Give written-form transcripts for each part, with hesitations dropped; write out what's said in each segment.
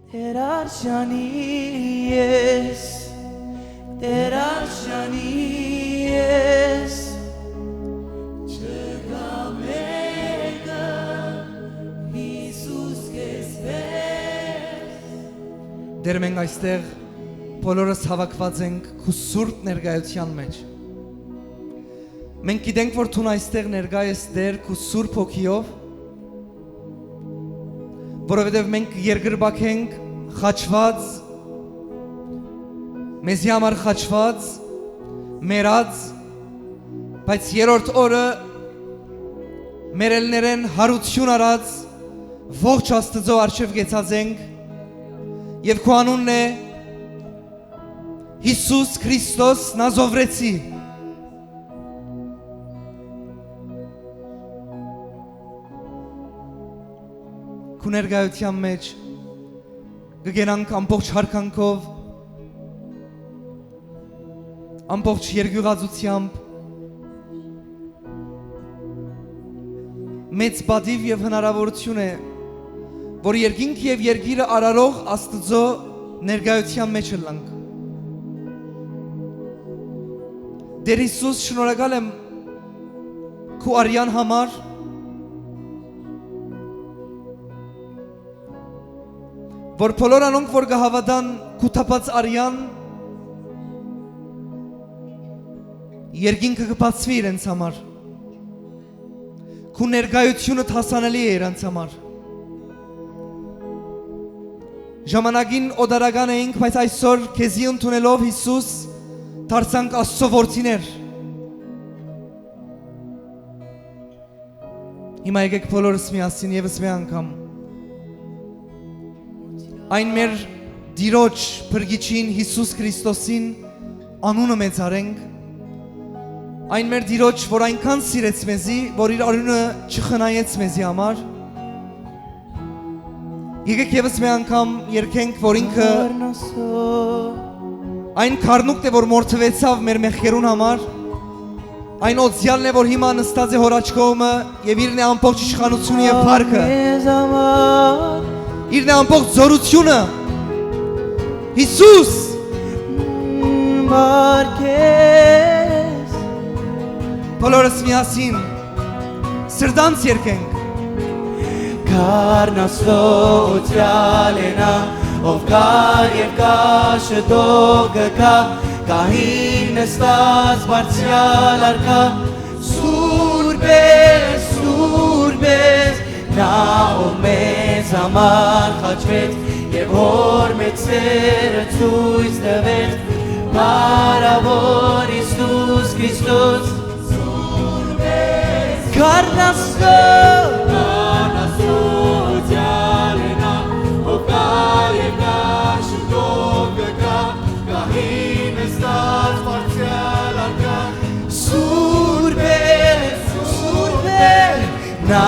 Դեր արժանի ես, Դեր արժանի ես, չկա մեկը Հիսուս քեզ պես։ Դեր մենք այստեղ բոլորս հավաքված ենք քո սուրբ ներկայության մեջ։ Մենք գիտենք, որ դու այստեղ ներկա ես Դեր քո սուրբ հոգիով, որովհետև մենք երկրպագ ենք խաչված, մեզի համար խաչված, մերած, բայց երրորդ օրը մեր ելներեն հարություն արած ողջ Աստծո առջև գեցած ենք եւ քո անունն է Հիսուս Քրիստոս Նազովրեցի։ Քո ներկայության մեջ կգենանք ամբողջ հարկանքով, ամբողջ երկյուղածությամբ, մեծ բադիվ եւ հնարավորություն է, որ երկինք եւ երկիրը արարող Աստծո ներկայության մեջ լանք։ Դեր Հիսուս, շնորհակալ եմ քո արյան համար, որ բոլոր անոնք, որ կհավատան քո թափած արյան, երկինքը կբացվի իրենց համար, քո ներկայությունը հասանելի է իրենց համար։ Ժամանակին օդարական էինք, բայց այսօր քեզի ընդունելով Հիսուս դարձանք Աստծո որդիներ։ Հիմա եկեք բոլորս միասին եւս մի անգամ այն մեր Տիրոջ Փրկիչին Հիսուս Քրիստոսին անունը մեծարենք, այն մեր Տիրոջ, որ այնքան սիրեց մեզի, որ իր արյունը չխնայեց մեզի համար։ Եկեք եւս մի անգամ երգենք, որ ինքը այն քառնուկն է, որ մորթվեցավ մեր մեղքերուն համար, այն օծյալն է, որ հիմա նստած է հոր աչքովը եւ իրն է ամբողջ իշխանությունը եւ փառքը, իրն է ամբողջ զորությունը, Հիսուս Մարգես բոլորս միասին սրտանց երգենք։ Կարնասոյալ է նա, ով կար եւ կա շտոկը կա, կահին նստած բարձրյալ արքա, սուրբ ես, նա ով մեզ համար խաչվեց, եւ հոր մեծ սերը ցույց տվեց, Մարավոր Հիսուս Քրիստոս, սուրբ ես, Կարնասոյալ է նա, ով կար եւ կա շտոկը կա, կահին նստած բարձրյալ արքա, սուրբ ես, նա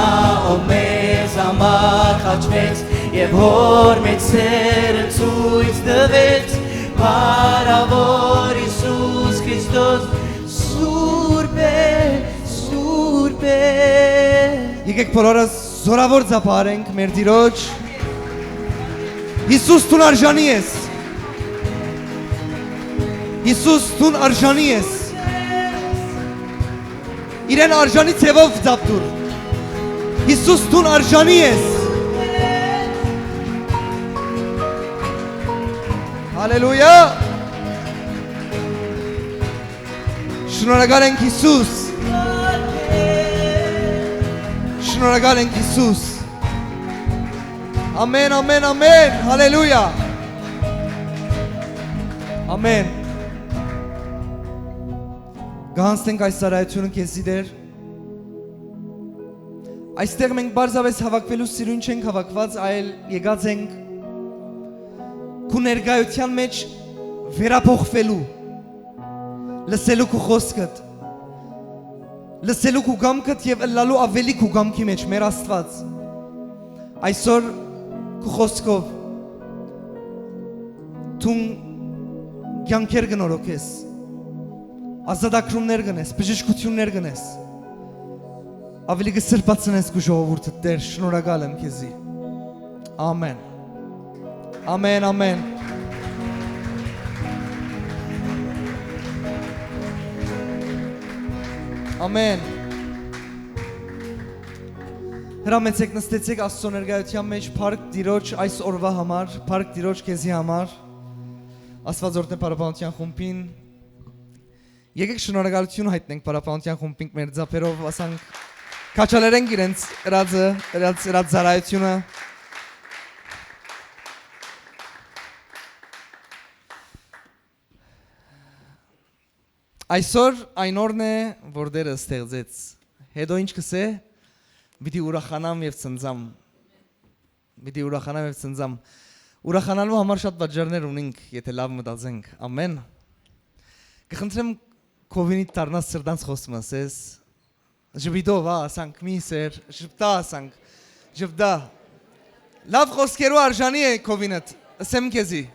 ով մեզ համար խաչվեց, եւ հոր մեծ սերը ցույց տվեց, Մարավոր Հիսուս Քրիստոս, սուրբ է։ Եկեք բոլորս զորավոր ծափարենք մեր Տիրոջ։ Հիսուս դու արժանի ես։ Հիսուս դու արժանի ես։ Իրեն արժանի ցևով ծափտուր։ Հիսուս դու արժանի ես։ Հալելույա։ Շնորհակալ ենք Հիսուս։ Շնորհակալ ենք Հիսուս։ Ամեն, ամեն, ամեն, հալելույա։ Ամեն։ Գանցնենք այս ծառայությունը քեզի Տեր։ Այստեղ մենք բարձավես հավաքվելու սիրուն չենք հավաքված, այլ եկած ենք քո ներկայության մեջ վերափոխվելու, լսելու քո խոսքդ, լսելու քո գամքդ եւ ըլլալու ավելի քո գամքի մեջ մեր Աստված։ Այսօր քո խոսքով դու կյանքեր կնորոգես, ազատագրումներ կնես, բժշկություններ կնես, ավելի կսրբացնես քո ժողովուրդը Տեր, շնորհակալ եմ քեզի։ Ամեն։ Ամեն, ամեն։ Ամեն։ Հրամեցեք նստեցեք Աստծո ներկայության մեջ փառք Տիրոջ այս օրվա համար, փառք Տիրոջ քեզի համար։ Աստված օրհնե Պարապանության խումբին։ Եկեք շնորհակալություն հայտնենք Պարապանության խումբին մեր ձապերով, ասանք քաչալերենք իրենց իրաց զարայությունը։ Այսօր այն օրն է, որ Տերը ստեղծեց։ Հետո ինչ կսե։ Պիտի ուրախանամ եւ ցնծամ։ Պիտի ուրախանամ եւ ցնծամ։ Ուրախանալու համար շատ բաժարներ ունենք, եթե լավ մտածենք։ Ամեն։ Կխնդրեմ Քովինի դառնաս սրտանց խոսմաս, ես։ Ժպիտով, ասանք մի սեր, ժպտա ասանք։ Ժպտա։ Լավ խոսքերու արժանի է Քովինդ։ Ասեմ քեզի։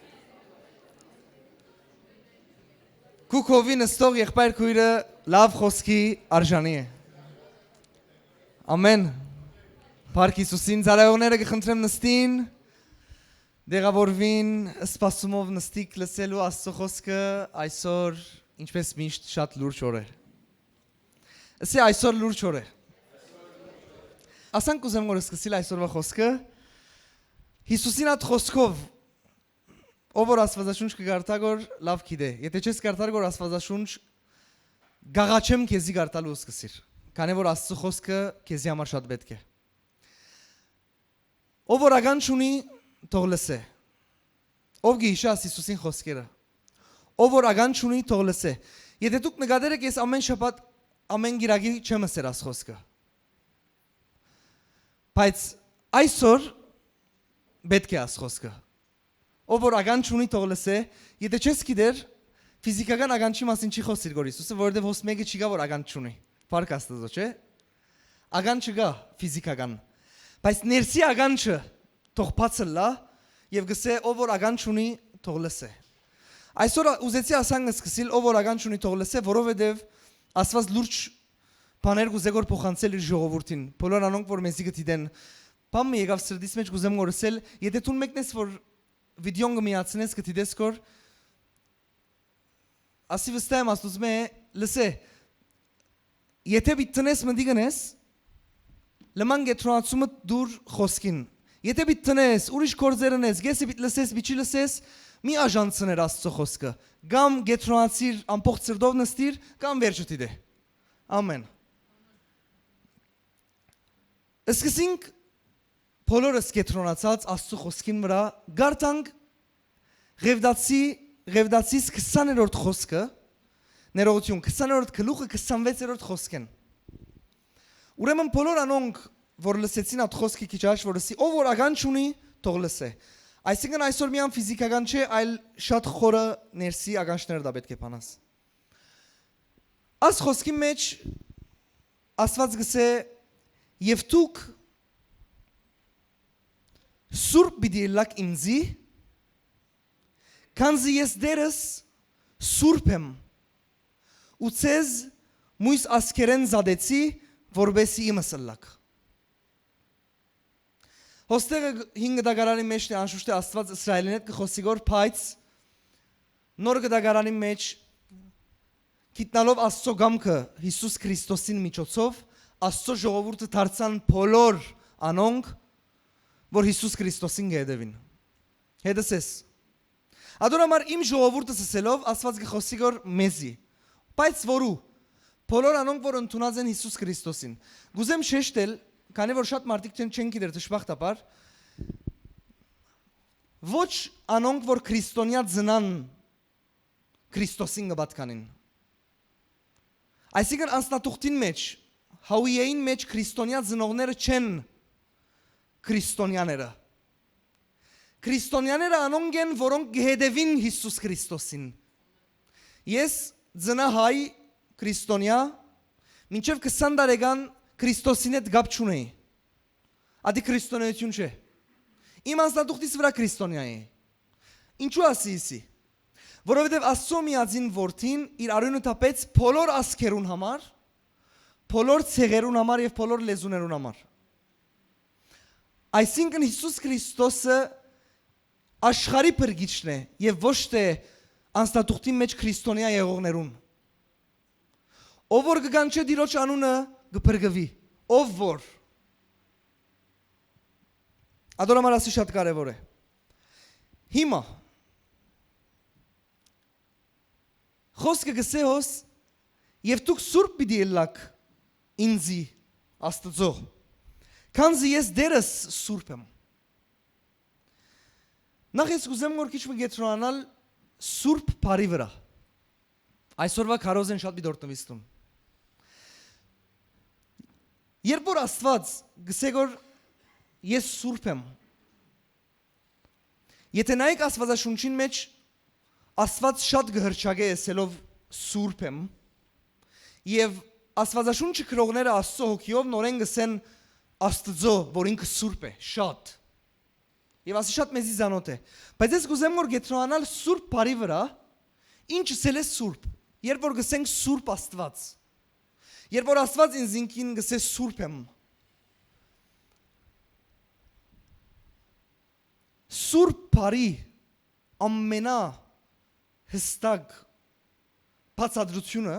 Քու Քովինը ստող եղբայր քույրը լավ խոսքի արժանի է։ Ամեն։ Փառք Հիսուսին, ծառայողները կխնդրեմ նստին, դեղավորվին, սպասումով նստիկ լսելու Աստծո խոսքը այսօր ինչպես միշտ շատ լուրջ օր է։ Ասի այսօր լուրջ օր է։ Ասանք ուզեմ որ սկսել այսօրվա խոսքը Հիսուսին այդ խոսքով ով որ Աստվածաշունչ կգարտագոր լավ գիտե։ Եթե չես գարտագոր Աստվածաշունչ գաղաչեմ քեզի գարտալու սկսիր։ Քանի որ Աստծո խոսքը քեզի համար շատ պետք է։ Ով որ ագան չունի, թող լսե։ Ով գիշա Հիսուսին խոսքերը։ Ով որ ագան չունի, թող լսե։ Եթե դուք նկատել եք, ես ամեն շաբաթ ամեն գիրագի չեմ ասել աս խոսքը։ Բայց այսօր պետք է աս խոսքը։ Ով որ ագան չունի, թող լսե։ Եթե չես գիտեր, ֆիզիկական ագանչի մասին չի խոսիր գոր Հիսուսը, որովհետև հոս մեկը չի գա որ ագան չունի։ Փառք Աստծո, չէ՞։ Ագան չկա ֆիզիկական։ Բայց ներսի ագանչը թող բացը լա եւ գսե ով որ ագան չունի, թող լսե։ Այսօր ուզեցի ասանք սկսել ով որ ագան չունի, թող լսե, որովհետև Աստված լուրջ բաներ գուզեգոր փոխանցել իր ժողովրդին։ Բոլոր անոնք որ մեզի գտիդեն։ Բամը եկավ սրտից մեջ գուզեմ գորսել, եթե դու մեկնես որ վիդեոն գմիացնես գտիդես կոր ասի վստահ եմ աստուծում է լսե եթե բիտնես մնդի գնես լման գետրոնացումը դուր խոսքին եթե բիտնես ուրիշ կորձերնես գեսի բիտ լսես բիչի լսես մի աժանցներ Աստծո խոսքը կամ գետրոնացիր ամբողջ սրտով նստիր կամ վերջը դիտե ամեն Սկսենք բոլորս գետրոնացած Աստծո խոսքին վրա գարտանք Ղևդացիս 20-րդ խոսքը ներողություն 20-րդ գլուխը 26-րդ խոսքն Ուրեմն բոլոր անոնք որ լսեցին այդ խոսքի քիչ առաջ որ ասի ով որ ագան չունի թող լսե Այսինքն այսօր միայն ֆիզիկական չէ այլ շատ խորը ներսի ագանչներ դա պետք է բանաս Աս խոսքի մեջ Աստված գսե եւ դուք Սուրբ բիդիլակ ինձի Քանզի ես դերս սուրբ եմ ու ցեզ մույս ասկերեն զադեցի որբեսի իմս լակ Հոստեղը 5 դագարանի մեջ է անշուշտ է Աստված Իսրայելին հետ կխոսի գոր բայց նոր դագարանի մեջ գիտնալով Աստծո գամքը Հիսուս Քրիստոսին միջոցով Աստծո ժողովուրդը դարձան բոլոր անոնք որ Հիսուս Քրիստոսին գեդևին հետսես Ադորամար իմ ժողովուրդը ասելով Աստված գխոսի գոր մեզի բայց որու բոլոր անոնք որ ընդունած են Հիսուս Քրիստոսին գուզեմ շեշտել քանի որ շատ մարդիկ չեն գիտեր դժբախտաբար ոչ անոնք որ քրիստոնյա ծնան Քրիստոսին գբատկանին այսինքն անստատուղտին մեջ հաուիեին մեջ քրիստոնյա ծնողները չեն քրիստոնյաները Քրիստոնյաները անոնք են որոնք գհեդևին Հիսուս Քրիստոսին Ես ծնա հայ քրիստոնյա մինչև 20 տարեկան Քրիստոսին հետ գապ չունեի Ադի քրիստոնեություն չէ Իմ անձնատուղտիս վրա քրիստոնյա է Ինչու ասի Որովհետև Աստծո միածին որդին իր արյունը տապեց բոլոր ասկերուն համար բոլոր ցեղերուն համար եւ բոլոր լեզուներուն համար Այսինքն Հիսուս Քրիստոսը աշխարհի փրկիչն է եւ ոչ թե անստատուղտի մեջ քրիստոնյա եղողներուն։ Ով որ կգանչե Տիրոջ անունը կփրկվի, ով որ Ադորամար ասի շատ կարևոր է։ Հիմա խոսքը գսե հոս եւ դուք սուրբ պիտի ելաք ինձի Աստծո։ Քանզի ես դերս սուրբ եմ։ Նախ ես կուզեմ որ քիչ մգետրոնալ սուրբ բարի վրա։ Այսօրվա քարոզեն շատ մի դորտնվիստում։ Երբ որ Աստված գսե որ ես սուրբ եմ։ Եթե նայեք Աստվածաշունչին մեջ Աստված շատ գհրճագե էսելով սուրբ եմ եւ Աստվածաշունչը քրողները Աստծո հոգիով նորեն գսեն Աստծո, որ ինքը սուրբ է, շատ։ Եվ ասի շատ մեզի զանոթ է։ Բայց ես կուզեմ որ գետրոնալ սուրբ բարի վրա, ինչը սել է սուրբ։ Երբ որ գսենք սուրբ Աստված։ Երբ որ Աստված ինձ ինքին գսե սուրբ եմ։ Սուրբ բարի ամենա հստակ բացատրությունը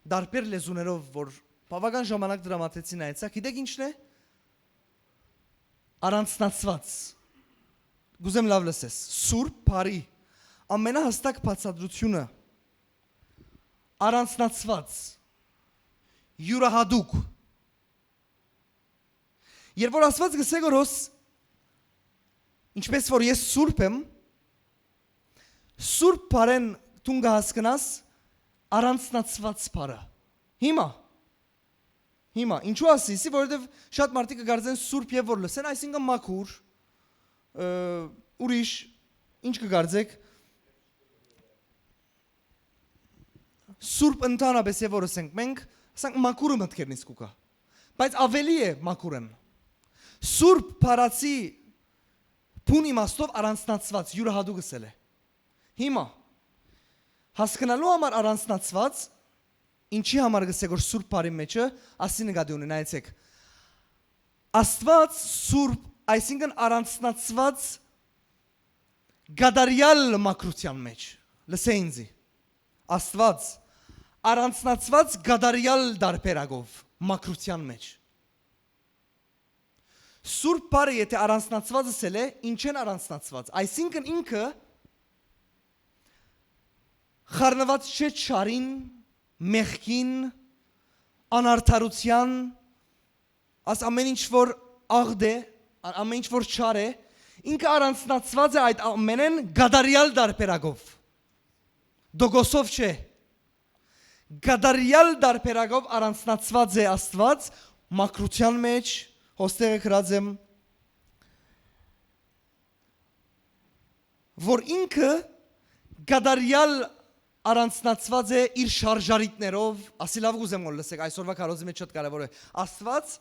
դարբեր լեզուներով որ բավական ժամանակ դրամատեցին այցա, գիտեք ինչն է։ Առանձնացված։ Գուզեմ լավ լսես։ Սուրբ բարի ամենահստակ բացատրությունը առանձնացված յուրահատուկ։ Երբ որ Աստված գսե գորոս ինչպես որ ես սուրբ եմ, սուրբ բարեն դու կհասկնաս առանձնացված բարը։ Հիմա ինչու ասիսի, որովհետև շատ մարդիկ կգարձեն սուրբ եւ որ լսեն, այսինքն մաքուր, ուրիշ ինչ կգարձեք սուրբ ընդհանրապես եւ որ ասենք մենք, ասենք մաքուրը մտքերնից կուկա, բայց ավելի է մաքուրն։ Սուրբ բարացի բուն իմաստով առանձնացված յուրահատուկ է։ Հիմա հասկանալու համար առանձնացված ինչի համար գսե որ սուրբ բարի մեջը ասի նկատի ունի նայեցեք Աստված սուրբ այսինքն առանձնացված գադարյալ մաքրության մեջ լսե ինձի Աստված առանձնացված գադարյալ դարբերակով մաքրության մեջ Սուրբ բարը եթե առանձնացված ասել է ինչ են առանձնացված այսինքն ինքը խառնված չէ չարին մեղքին անարդարության աս ամեն ինչ որ աղդ է ամեն ինչ որ չար է ինքը առանձնացված է այդ ամենեն գադարյալ դարբերակով դոգոսով չէ գադարյալ դարբերակով առանձնացված է Աստված մաքրության մեջ հոստեղը գրած եմ որ ինքը գադարյալ առանձնացված է իր շարժարիտներով, ասի լավ գուզեմ որ լսեք, այսօրվա քարոզի մեջ շատ կարևոր է։ Աստված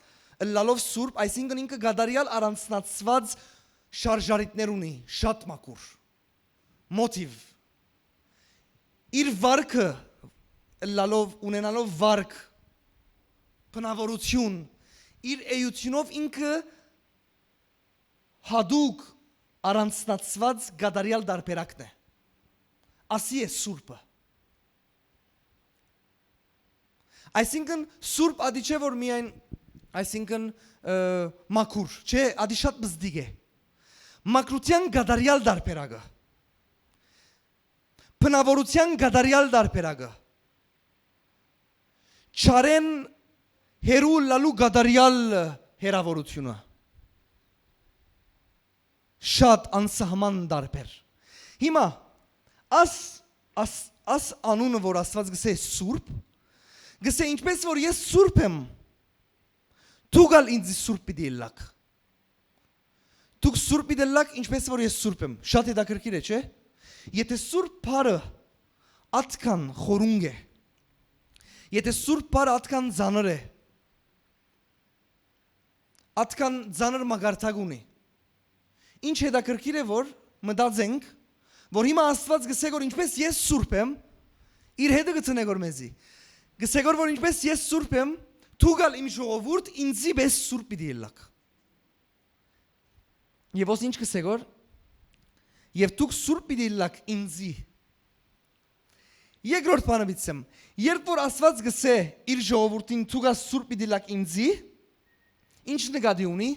լալով սուրբ, այսինքն ինքը գադարյալ առանձնացված շարժարիտներ ունի, շատ մաքուր, մոտիվ։ Իր վարքը լալով ունենալով վարք, բնավորություն, իր էությունով ինքը հադուկ առանձնացված գադարյալ դարբերակն է։ Ասի է սուրբը։ Այսինքն սուրբ ադի չէ որ միայն այսինքն մաքուր, չէ, ադի շատ բզդիգ է։ Մաքրության գադարյալ դարբերակը։ Բնավորության գադարյալ դարբերակը։ Չարեն հերու լալու գադարյալ հերավորությունը։ Շատ անսահման դարբեր։ Հիմա աս անունը որ Աստված գսե սուրբ գսե ինչպես որ ես սուրբ եմ դու գալ ինձ սուրբ պիտի ելաք դուք սուրբ պիտի ելաք ինչպես որ ես սուրբ եմ շատ հետաքրքիր է չէ եթե սուրբ բարը ատքան խորունգ է եթե սուրբ բարը ատքան ծանր է ատքան ծանր մագարտակ ունի ինչ հետաքրքիր է որ մտածենք որ հիմա Աստված գսե որ ինչպես ես սուրբ եմ իր հետը գցնե որ մեզի գսե որ ինչպես ես սուրբ եմ դու գալ իմ ժողովուրդ ինձի պես սուրբ պիտի ելաք եւ ոս ինչ գսե որ Եվ դուք սուրբ պիտի լաք ինձի։ Երկրորդ բանը բիցեմ։ Երբ որ Աստված գսե իր ժողովրդին դուք սուրբ պիտի լաք ինձի, ինչ նկատի ունի։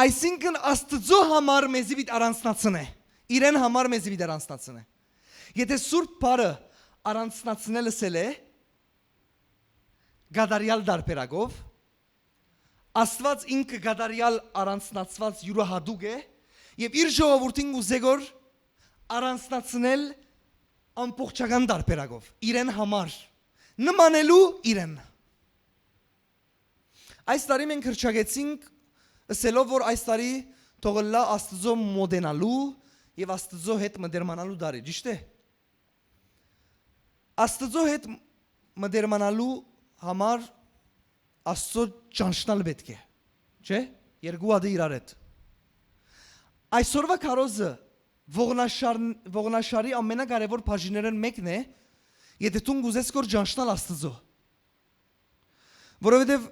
Այսինքն Աստծո համար մեզի պիտի առանձնացնե։ Իրեն համար մեզի պիտի առանձնացնե։ Եթե սուրբ բառը առանձնացնելը սել է գադարյալ դարբերակով, Աստված ինքը գադարյալ առանձնացված յուրահատուկ է եւ իր ժողովրդին ուզեգոր առանձնացնել ամբողջական դարբերակով իրեն համար նմանելու իրեն։ Այս տարի մենք հրճագեցինք ասելով որ այս տարի թողլա Աստծո մոդենալու եւ Աստծո հետ մդերմանալու տարի, ճիշտ է։ Աստծո հետ մդերմանալու համար Աստծո ճանչնալ պետք է, չէ՞։ Երկու հատ իրար հետ։ Այսօրվա քարոզը ողնաշարի ամենակարևոր բաժիններն մեկն է, եթե դու գուզես կոր ճանչնալ Աստծո։ Որովհետև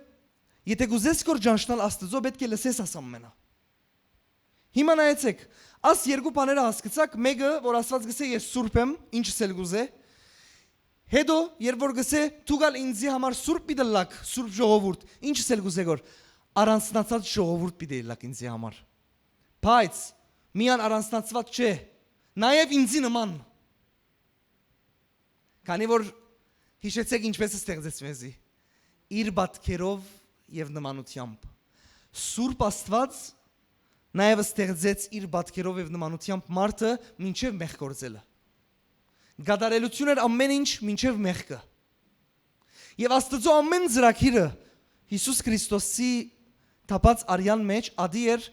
եթե գուզես կոր ճանչնալ Աստծո, պետք է լսես աս ամենը։ Հիմա նայեցեք, աս երկու բաները հասկացաք, մեկը, որ Աստված գսե ես սուրբ եմ, ինչս էլ գուզե։ Հետո, երբ որ գսե դու գալ ինձի համար սուրբ պիտի լաք, սուրբ ժողովուրդ, ինչս էլ գուզե գոր, առանձնացած ժողովուրդ պիտի լաք ինձի համար։ Բայց միան առանձնացված չէ, նաև ինձի նման։ Քանի որ հիշեցեք ինչպես ստեղծեց մեզի, իր բատքերով եւ նմանությամբ։ Սուրբ Աստված նաև ստեղծեց իր բատքերով եւ նմանությամբ մարդը մինչեւ մեղք գործելը։ Գադարելություններ ամեն ինչ մինչև մեղքը։ Եվ Աստծո ամեն ծրագիրը Հիսուս Քրիստոսի թափած արյան մեջ ադի էր,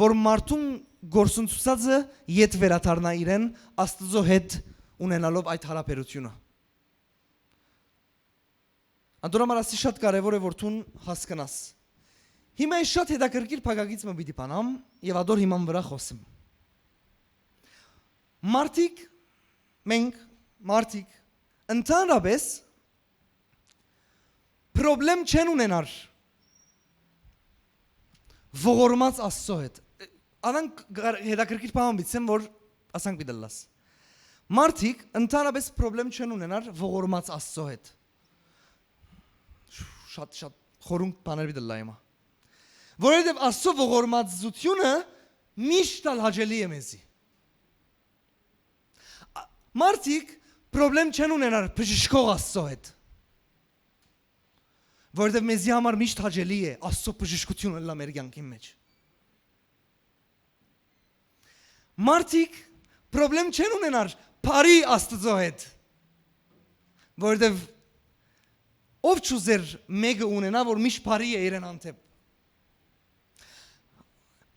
որ մարդուն գործընթացը ետ վերադառնա իրեն Աստծո հետ ունենալով այդ հարաբերությունը։ Անդորամար ասի շատ կարևոր է որ դու հասկանաս։ Հիմա ես շատ հետաքրքիր փակագից մը պիտի բանամ եւ ադոր հիման վրա խոսեմ։ Մարդիկ ընդհանրապես պրոբլեմ չեն ունենար ողորմած Աստծո հետ։ Անանք հետաքրքիր բան բիցեմ որ ասանք պիտելլաս։ Մարդիկ ընդհանրապես պրոբլեմ չեն ունենար ողորմած Աստծո հետ։ Շատ խորունկ բաներ պիտելլա հիմա։ Որովհետև Աստծո ողորմածությունը միշտ հաճելի է մեզի։ Մարդիկ պրոբլեմ չեն ունենար բժշկող Աստծո հետ։ Որովհետև մեզի համար միշտ հաճելի է Աստծո բժշկությունը լա մեր կյանքի մեջ։ Մարդիկ պրոբլեմ չեն ունենար բարի Աստծո հետ։ Որովհետև ով չուզեր մեկը ունենա, որ միշտ բարի է իրեն անտեպ։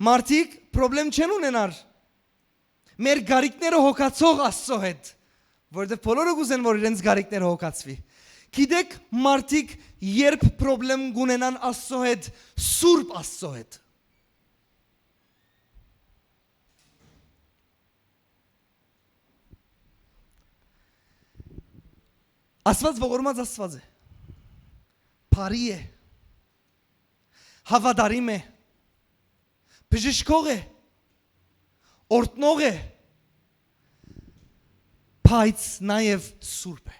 Մարդիկ պրոբլեմ չեն ունենար մեր գարիկները հոգացող Աստծո հետ, որովհետև բոլորը գուզեն, որ իրենց գարիկները հոգացվի։ Գիտեք, մարդիկ երբ պրոբլեմ գունենան Աստծո հետ, սուրբ Աստծո հետ։ Աստված ողորմած Աստված է։ Բարի է։ Հավատարիմ է։ Բժշկող է։ Օրհնող է։ Բայց նաև սուրբ է։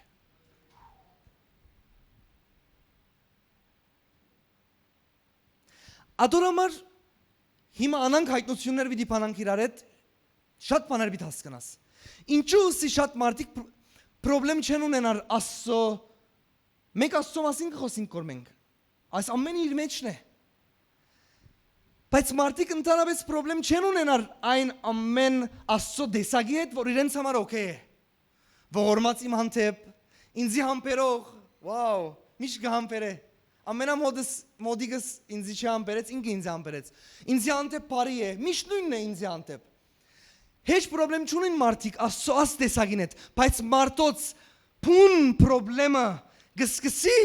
Ադորամար հիմա անանք հայտնություններ պիտի բանանք իրար հետ շատ բաներ պիտի հասկանաս։ Ինչու սի շատ մարդիկ պրոբլեմ չեն ունենար Աստծո մենք Աստծո մասին կխոսենք կոր մենք։ Այս ամենը իր մեջն է։ Բայց մարդիկ ընդհանրապես պրոբլեմ չեն ունենար այն ամեն Աստծո դեսագի հետ, որ իրենց համար օքեյ է։ Ողորմած իմ հանդեպ, ինձի համբերող, վաու, միշտ կհամբերե։ Ամենամոդիկս ինձի չհամբերեց, ինքը ինձ համբերեց։ Ինձի հանդեպ բարի է, միշտ նույնն է ինձի հանդեպ։ Հեչ պրոբլեմ չունեն մարդիկ Աստծո աս դեսագին հետ, բայց մարդոց փուն պրոբլեմը գսկսի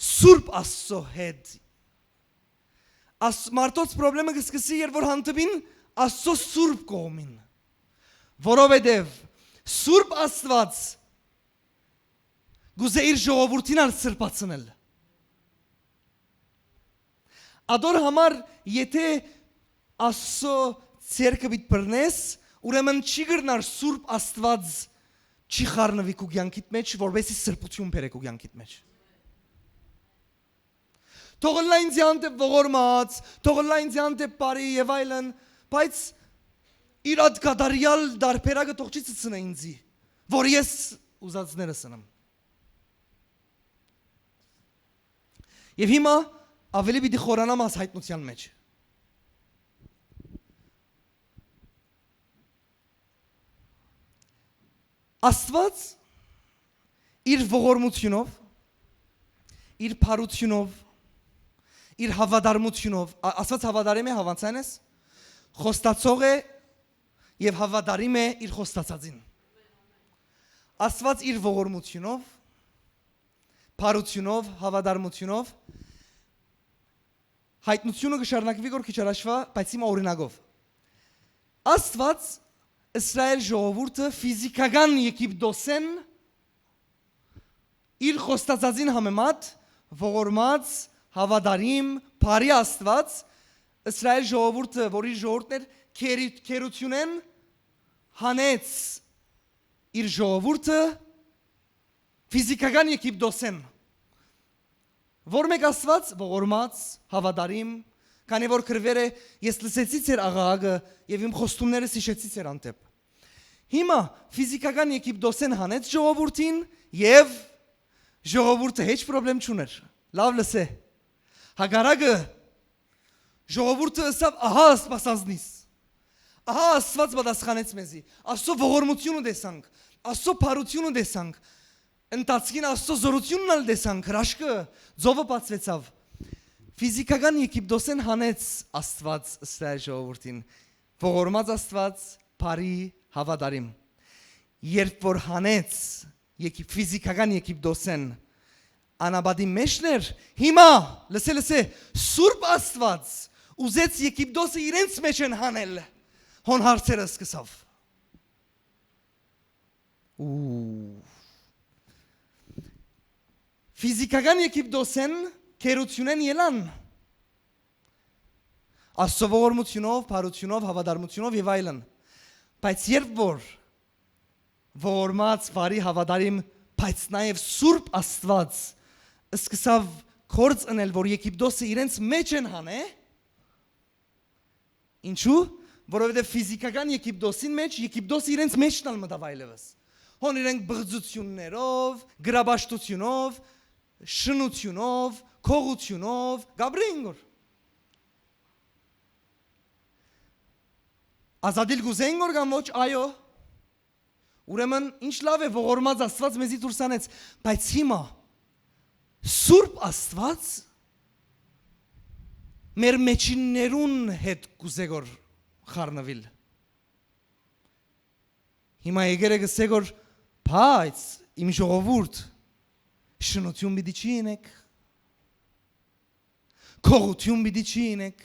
սուրբ Աստծո հետ։ Մարդոց պրոբլեմը գսկսի երբ որ հանդիպին Աստծո սուրբ կողմին։ Որովհետև սուրբ Աստված գուզե իր ժողովրդին սրբացնել։ Ադոր համար եթե Աստծո ցերկը բիտ բռնես, ուրեմն չի գրնար Սուրբ Աստված չի խառնվի քո կյանքիդ մեջ, որովհետեւ սրբություն բերեք քո կյանքիդ մեջ։ Թողնլայն ձյանտե ողորմած, թողնլայն ձյանտե բարի եւ այլն, բայց իր ադկադարյալ դարբերակը թող չի ցցնե ինձի, որ ես ուզածներս անեմ։ Եվ հիմա ավելի պիտի խորանամ աս հայտնության մեջ։ Աստված իր ողորմությունով, իր փառությունով, իր հավատարմությունով, Աստված հավատարիմ է հավանցան ես, խոստացող է եւ հավատարիմ է իր խոստացածին։ Աստված իր ողորմությունով, փառությունով, հավատարմությունով հայտնությունը կշարունակվի որ քիչ առաջվա, բայց հիմա օրինակով։ Աստված Իսրայել ժողովուրդը ֆիզիկական Եգիպտոսեն իր խոստացածին համեմատ ողորմած, հավատարիմ, բարի Աստված Իսրայել ժողովուրդը, որի ժողովուրդն էր քերությունեն հանեց իր ժողովուրդը ֆիզիկական Եգիպտոսեն որ մեկ Աստված ողորմած, հավատարիմ, քանի որ քրվերը ես լսեցի ձեր աղաղակը եւ իմ խոստումները հիշեցի ձեր անտեպ։ Հիմա ֆիզիկական Եգիպտոսեն հանեց ժողովրդին եւ ժողովուրդը heç խնդրեմ չուներ։ Լավ լսե։ Հագարակը ժողովուրդը ասավ ահա սպասազնիս։ Ահա Աստված պատասխանեց մեզի։ Աստծո ողորմությունը տեսանք, Աստծո փառությունը տեսանք։ Ընթացքին Աստծո զորությունն ալ տեսանք, հրաշքը ծովը բացվեցավ։ Ֆիզիկական Եգիպտոսեն հանեց Աստված Իսրայել ժողովրդին, ողորմած Աստված, բարի, հավատարիմ։ Երբ որ հանեց ֆիզիկական Եգիպտոսեն անաբադի մեջներ, հիմա լսե Սուրբ Աստված ուզեց Եգիպտոսը իրենց մեջ են հանել, հոն հարցերը սկսավ։ Ֆիզիկական Եգիպտոսեն քերությունեն ելան Աստծո ողորմությունով, փառությունով, հավատարմությունով եւ այլն։ Բայց երբ որ ողորմած, բարի, հավատարիմ, բայց նաեւ Սուրբ Աստված սկսավ կորց անել, որ Եգիպտոսը իրենց մեջ են հանե, ինչու՞, որովհետեւ ֆիզիկական Եգիպտոսին մեջ Եգիպտոսը իրենց մեջն ալ մտավ այլևս։ Հոն իրենք բղծություններով, գրաբաշտությունով, շնությունով, քողությունով, գաբրինգոր։ Ազատիլ գուզենգոր կամ ոչ, այո։ Ուրեմն ինչ լավ է ողորմած Աստված մեզի դուրս անեց, բայց հիմա Սուրբ Աստված մեր մեջիններուն հետ գուզեգոր խառնվիլ։ Հիմա եկերը գսեգոր, բայց իմ ժողովուրդ շնություն պիտի չի ինեք, քողություն պիտի չի ինեք,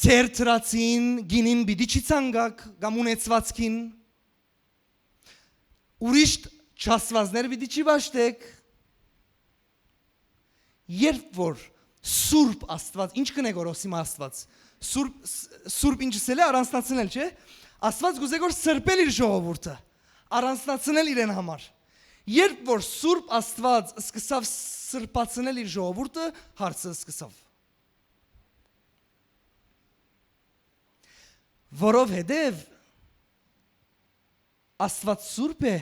ձեր տրացին գինին պիտի չի ցանգակ կամ ունեցվածքին, ուրիշ չասվածներ պիտի չի բաշտեք, երբ որ Սուրբ Աստված, ինչ կնե գորոսիմ Աստված, Սուրբ ինչսել է առանցնացնել, չէ, Աստված գուզեգոր սրբել իր ժողովուրդը, առանցնացնել իրեն համար, երբ որ Սուրբ Աստված սկսավ սրբացնել իր ժողովուրդը, հարցը սկսավ։ Որովհետև Աստված Սուրբ է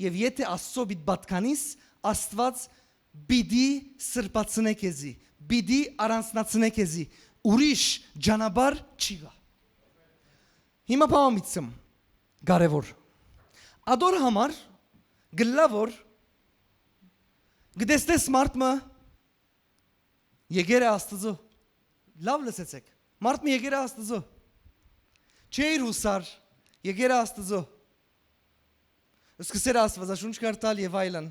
եւ եթե Աստծո բիտ պատկանիս, Աստված բիդի սրբացնե քեզի, բիդի առանցնացնե քեզի, ուրիշ ջանաբար չի գա։ Հիմա բամիցեմ, կարևոր։ Ադոր համար գլավոր գտեսնես մարդը եկեր է Աստծո, լավ լսեցեք, մարդը եկեր է Աստծո, չէ իր հուսար, եկեր է Աստծո, սկսեր Աստվածաշունչ կարդալ եւ այլն,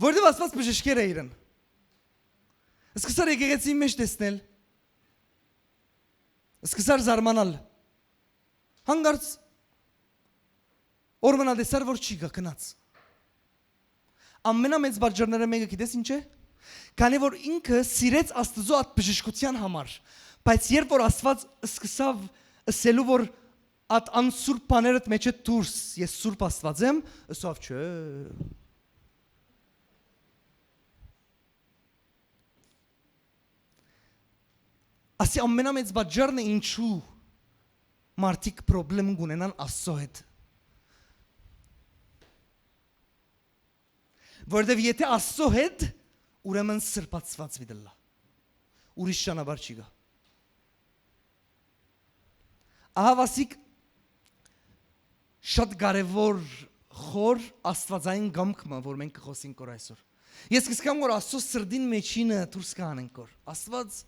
որովհետեւ Աստված բժշկեր է իրեն, սկսար եկեղեցի մեջ տեսնել, սկսար զարմանալ, հանգարց օրվանալ տեսար, որ չի գա կնաց, ամենամեծ բաժարները մեկը գիտես ինչ է, քանի որ ինքը սիրեց Աստծո այդ բժշկության համար, Բայց երբ որ Աստված սկսավ ասելու որ at անսուրբ բաներդ մեջ է դուրս ես սուրբ Աստված եմ, ասավ չէ։ Ասի ամենամեծ բաժարն է ինչու մարդիկ խնդրեմ ունենան Աստծո հետ։ Որտեւ եթե Աստծո հետ ուրեմն սրբացված վիդլա։ Ուրիշ ճանապարհ չի գա։ Ահավասիկ շատ կարևոր խոր աստվածային գամքը որ մենք կխոսենք որ այսօր։ Ես կսկամ որ Աստծո սրդին մեջինը դուրս կանենք որ Աստված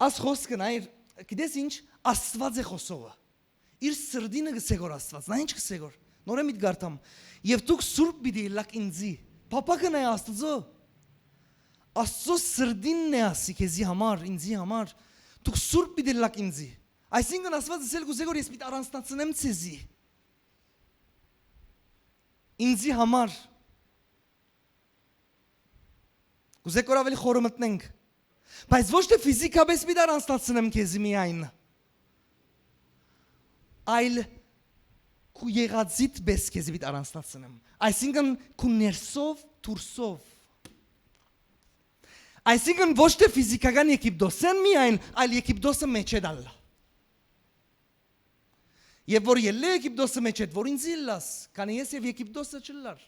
աս խոսքը նայր գիտես ինչ Աստված է խոսողը։ Իր սրդինը գսե որ Աստված, նա ինչ գսե որ նորը միտ գարտամ եւ դուք սուրբ պիտի լակ ինձի։ Պապակը նայ Աստծո։ Աստծո սրդինն է ասի քեզի համար, ինձի համար։ Դուք սուրբ պիտի լակ ինձի։ Այսինքն Աստված ասել գուզե որ ես պիտի առանձնացնեմ ցեզի։ Ինձի համար։ Գուզե որ ավելի խորը մտնենք։ Բայց ոչ թե ֆիզիկապես պիտի առանձնացնեմ քեզի միայն։ Այլ քու եղածիդ պես քեզի պիտի առանձնացնեմ։ Այսինքն քու ներսով, դուրսով։ Այսինքն ոչ թե ֆիզիկական Եգիպտոսեն միայն, այլ Եգիպտոսը մեջ է դալլա։ Եվ որ ելե Եգիպտոսը մեջ է, որ ինձ իլաս, քանի ես եւ Եգիպտոսը չլար։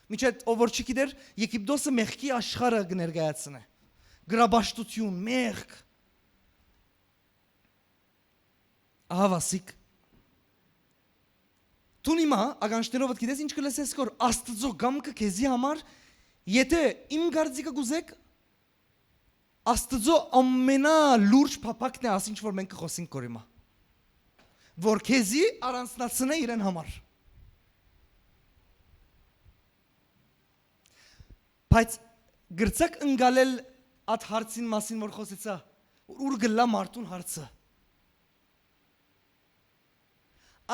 Միջետ ով որ չգիտեր, Եգիպտոսը մեղքի աշխարհը կներկայացնե։ Գրաբաշտություն, մեղք։ Ահավասիկ։ Դու հիմա ագանշներով գիտես ինչ կլսես որ Աստծո գամքը քեզի համար, եթե իմ գարձիկը գուզեք Աստծո ամենալուրջ փափակն է ասինչ որ մենք կխոսենք որ հիմա։ Որ քեզի առանձնացնե իրեն համար։ Բայց գրծակ ընկալել at հարցին մասին որ խոսեցա, ուր գլա մարդուն հարցը։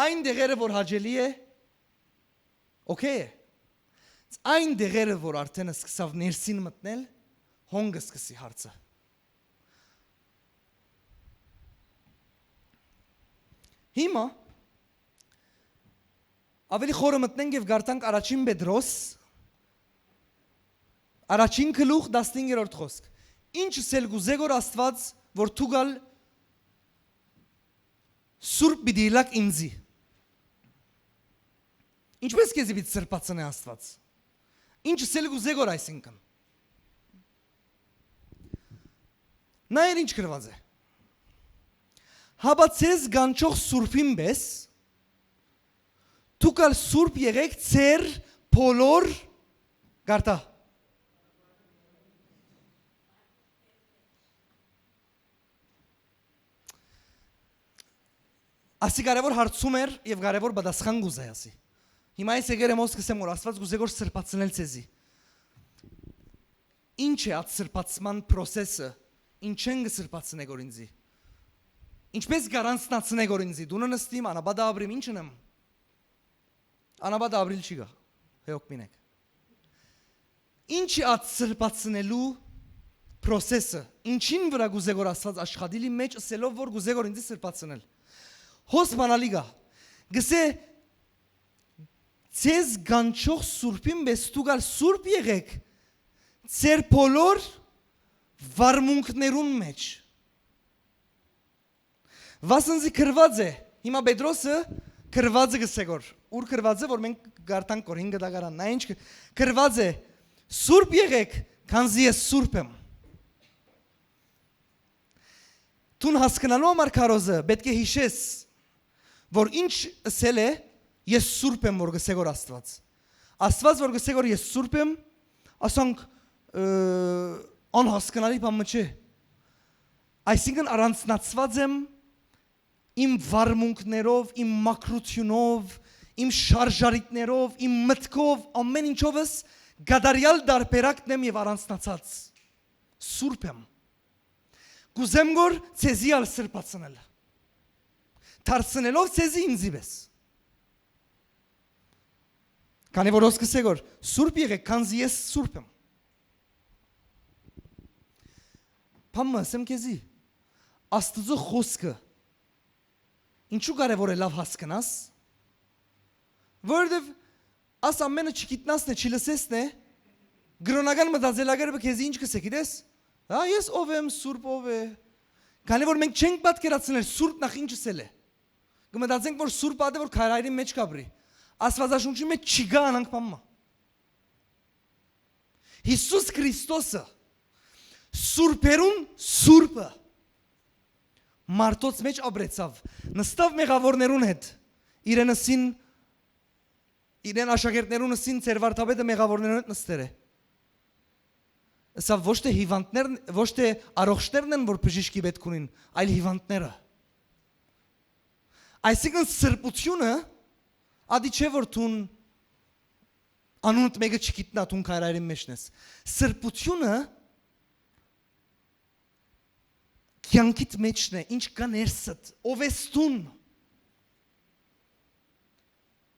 Այն դեղերը որ հաջելի է, օքեյ է։ Այն դեղերը որ արդեն սկսավ ներսին մտնել, հոնգը սկսի հարցը։ Հիմա ավելի խորը մտնենք եւ գարտանք առաջին Պետրոս առաջին գլուխ 15-րդ խոսք։ Ինչ սել գուզե որ Աստված որ թուգալ սուրբ բիդիլակ ինձի։ Ինչպես քեզի պիտի սրբացնե Աստված։ Ինչ սել գուզե որ այսինքն։ Նայր ինչ գրված է։ Հաբացես գանչող սուրբին պես դուք ալ սուրբ եղեք ծեր բոլոր գարտա ասի կարևոր հարցում էր եւ կարևոր պատասխան գուզե ասի հիմա ես եկել եմ ոսկսեմ որ Աստված գուզե որ սրբացնել ցեզի ինչ է այդ սրբացման process-ը ինչ են սրբացնե որ ինձի Ինչպես գարանցնացնե որ ինձի դու նստիմ անաբադա ապրիմ ինչ ունեմ անաբադա ապրիլ չի գա հեոք մինեք Ինչի այդ սրբացնելու process-ը ինչին վրա գուզե որ Աստված աշխատիլի մեջ ասելով որ գուզե որ ինձի սրբացնել Հոս բանալի գա գսե ցեզ գանչող սուրբին պես դու գալ սուրբ եղեք ծեր բոլոր վարմունքներուն մեջ Վասնզի կրված է, հիմա Պետրոսը կրված է գսեգոր, ուր կրված է, որ մենք գարտանք որ 5 դագարան, նա ինչ կրված է, սուրբ եղեք, քանզի ես սուրբ եմ։ Տուն հասկնալու համար քարոզը, պետք է հիշես, որ ինչ ասել է, ես սուրբ եմ, որ գսեգոր Աստված։ Աստված, որ գսեգոր ես սուրբ եմ, ասանք անհասկնալի բան չէ։ Այսինքն առանձնացված եմ իմ վարմունքներով, իմ մակրությունով, իմ շարժարիտներով, իմ մտքով, ամեն ինչովս գադարյալ դարբերակն եմ եւ առանձնացած։ Սուրբ եմ։ Գուզեմ գոր ցեզի ալ սրբացնել։ Դարձնելով ցեզի ինձի պես։ Քանի որ ոսկսե գոր սուրբ եղեք, քանզի ես սուրբ եմ։ Փամը ասեմ քեզի, Աստծո խոսքը ինչու կարևոր է լավ հասկանաս, որովհետև աս ամենը չգիտնասն է, չլսեսն է, գրոնական մտածելակերպը քեզի ինչ կսե, գիտես, ես ով եմ, Սուրբ ով է, քանի որ մենք չենք պատկերացնել Սուրբ նախ ինչ ասել է, կմտածենք որ Սուրբ ադը որ քարայրի մեջ կաբրի, Աստվածաշունչի մեջ չկա անանք բամա։ Հիսուս Քրիստոսը Սուրբերուն Սուրբը մարդոց մեջ ապրեցավ, նստավ մեղավորներուն հետ, իրեն աշակերտներունսին ծեր վարդապետը մեղավորներուն հետ նստեր է։ Սա ոչ թե հիվանդներն, ոչ թե առողջներն են, որ բժիշկի պետք ունին, այլ հիվանդները։ Այսինքն սրբությունը ադի չէ որ տուն անունդ մեկը չգիտնա տուն քարայրի մեջն ես։ Սրբությունը կյանքիդ մեջն է, ինչ կա ներսդ, ով ես տուն։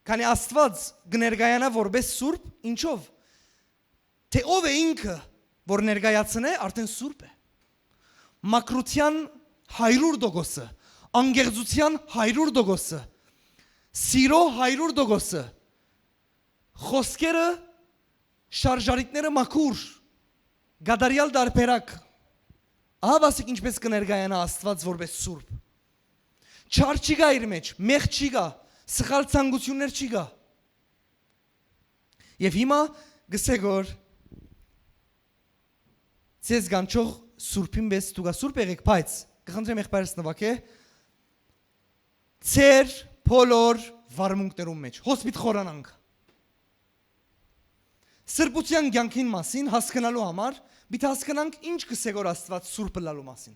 Քանի Աստված կներկայանա որպես Սուրբ, ինչով։ Թե ով է ինքը, որ ներկայացնե, արդեն Սուրբ է։ Մաքրության 100%, անգեղծության 100%, սիրո 100%, խոսքերը, շարժարիտները մաքուր, գադարյալ դարբերակ։ Ահա բասիկ ինչպես կներկայանա Աստված որպես Սուրբ։ Չար չի գա իր մեջ, մեղ չի գա, սխալ ցանկություններ չի գա։ Եվ հիմա գսեք որ ցես գանչող Սուրբին բես դուգա Սուրբ եղեք, բայց կխնդրեմ եղբայրս նվակե ծեր բոլոր վարմունքներում մեջ հոսպիտ խորանանք սրբության կյանքին մասին հասկանալու համար պիտի հասկանանք ինչ կսեք որ Աստված Սուրբը լալու մասին։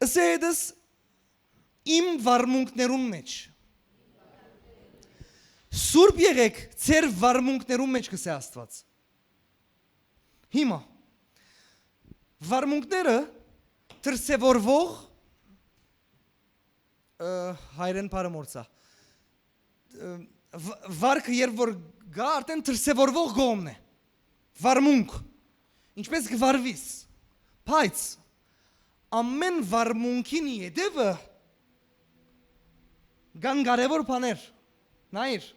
Ասեդս իմ վարմունքներուն մեջ Սուրբ եղեք ծեր վարմունքներուն մեջ կսե Աստված։ Հիմա վարմունքները դրսևորվող հայրեն parամորցա վարքը երբ որ գա արդեն դրսևորվող գոմն է վարմունք ինչպես գվարվիս բայց ամեն վարմունքին յետևը կան կարևոր բաներ նայր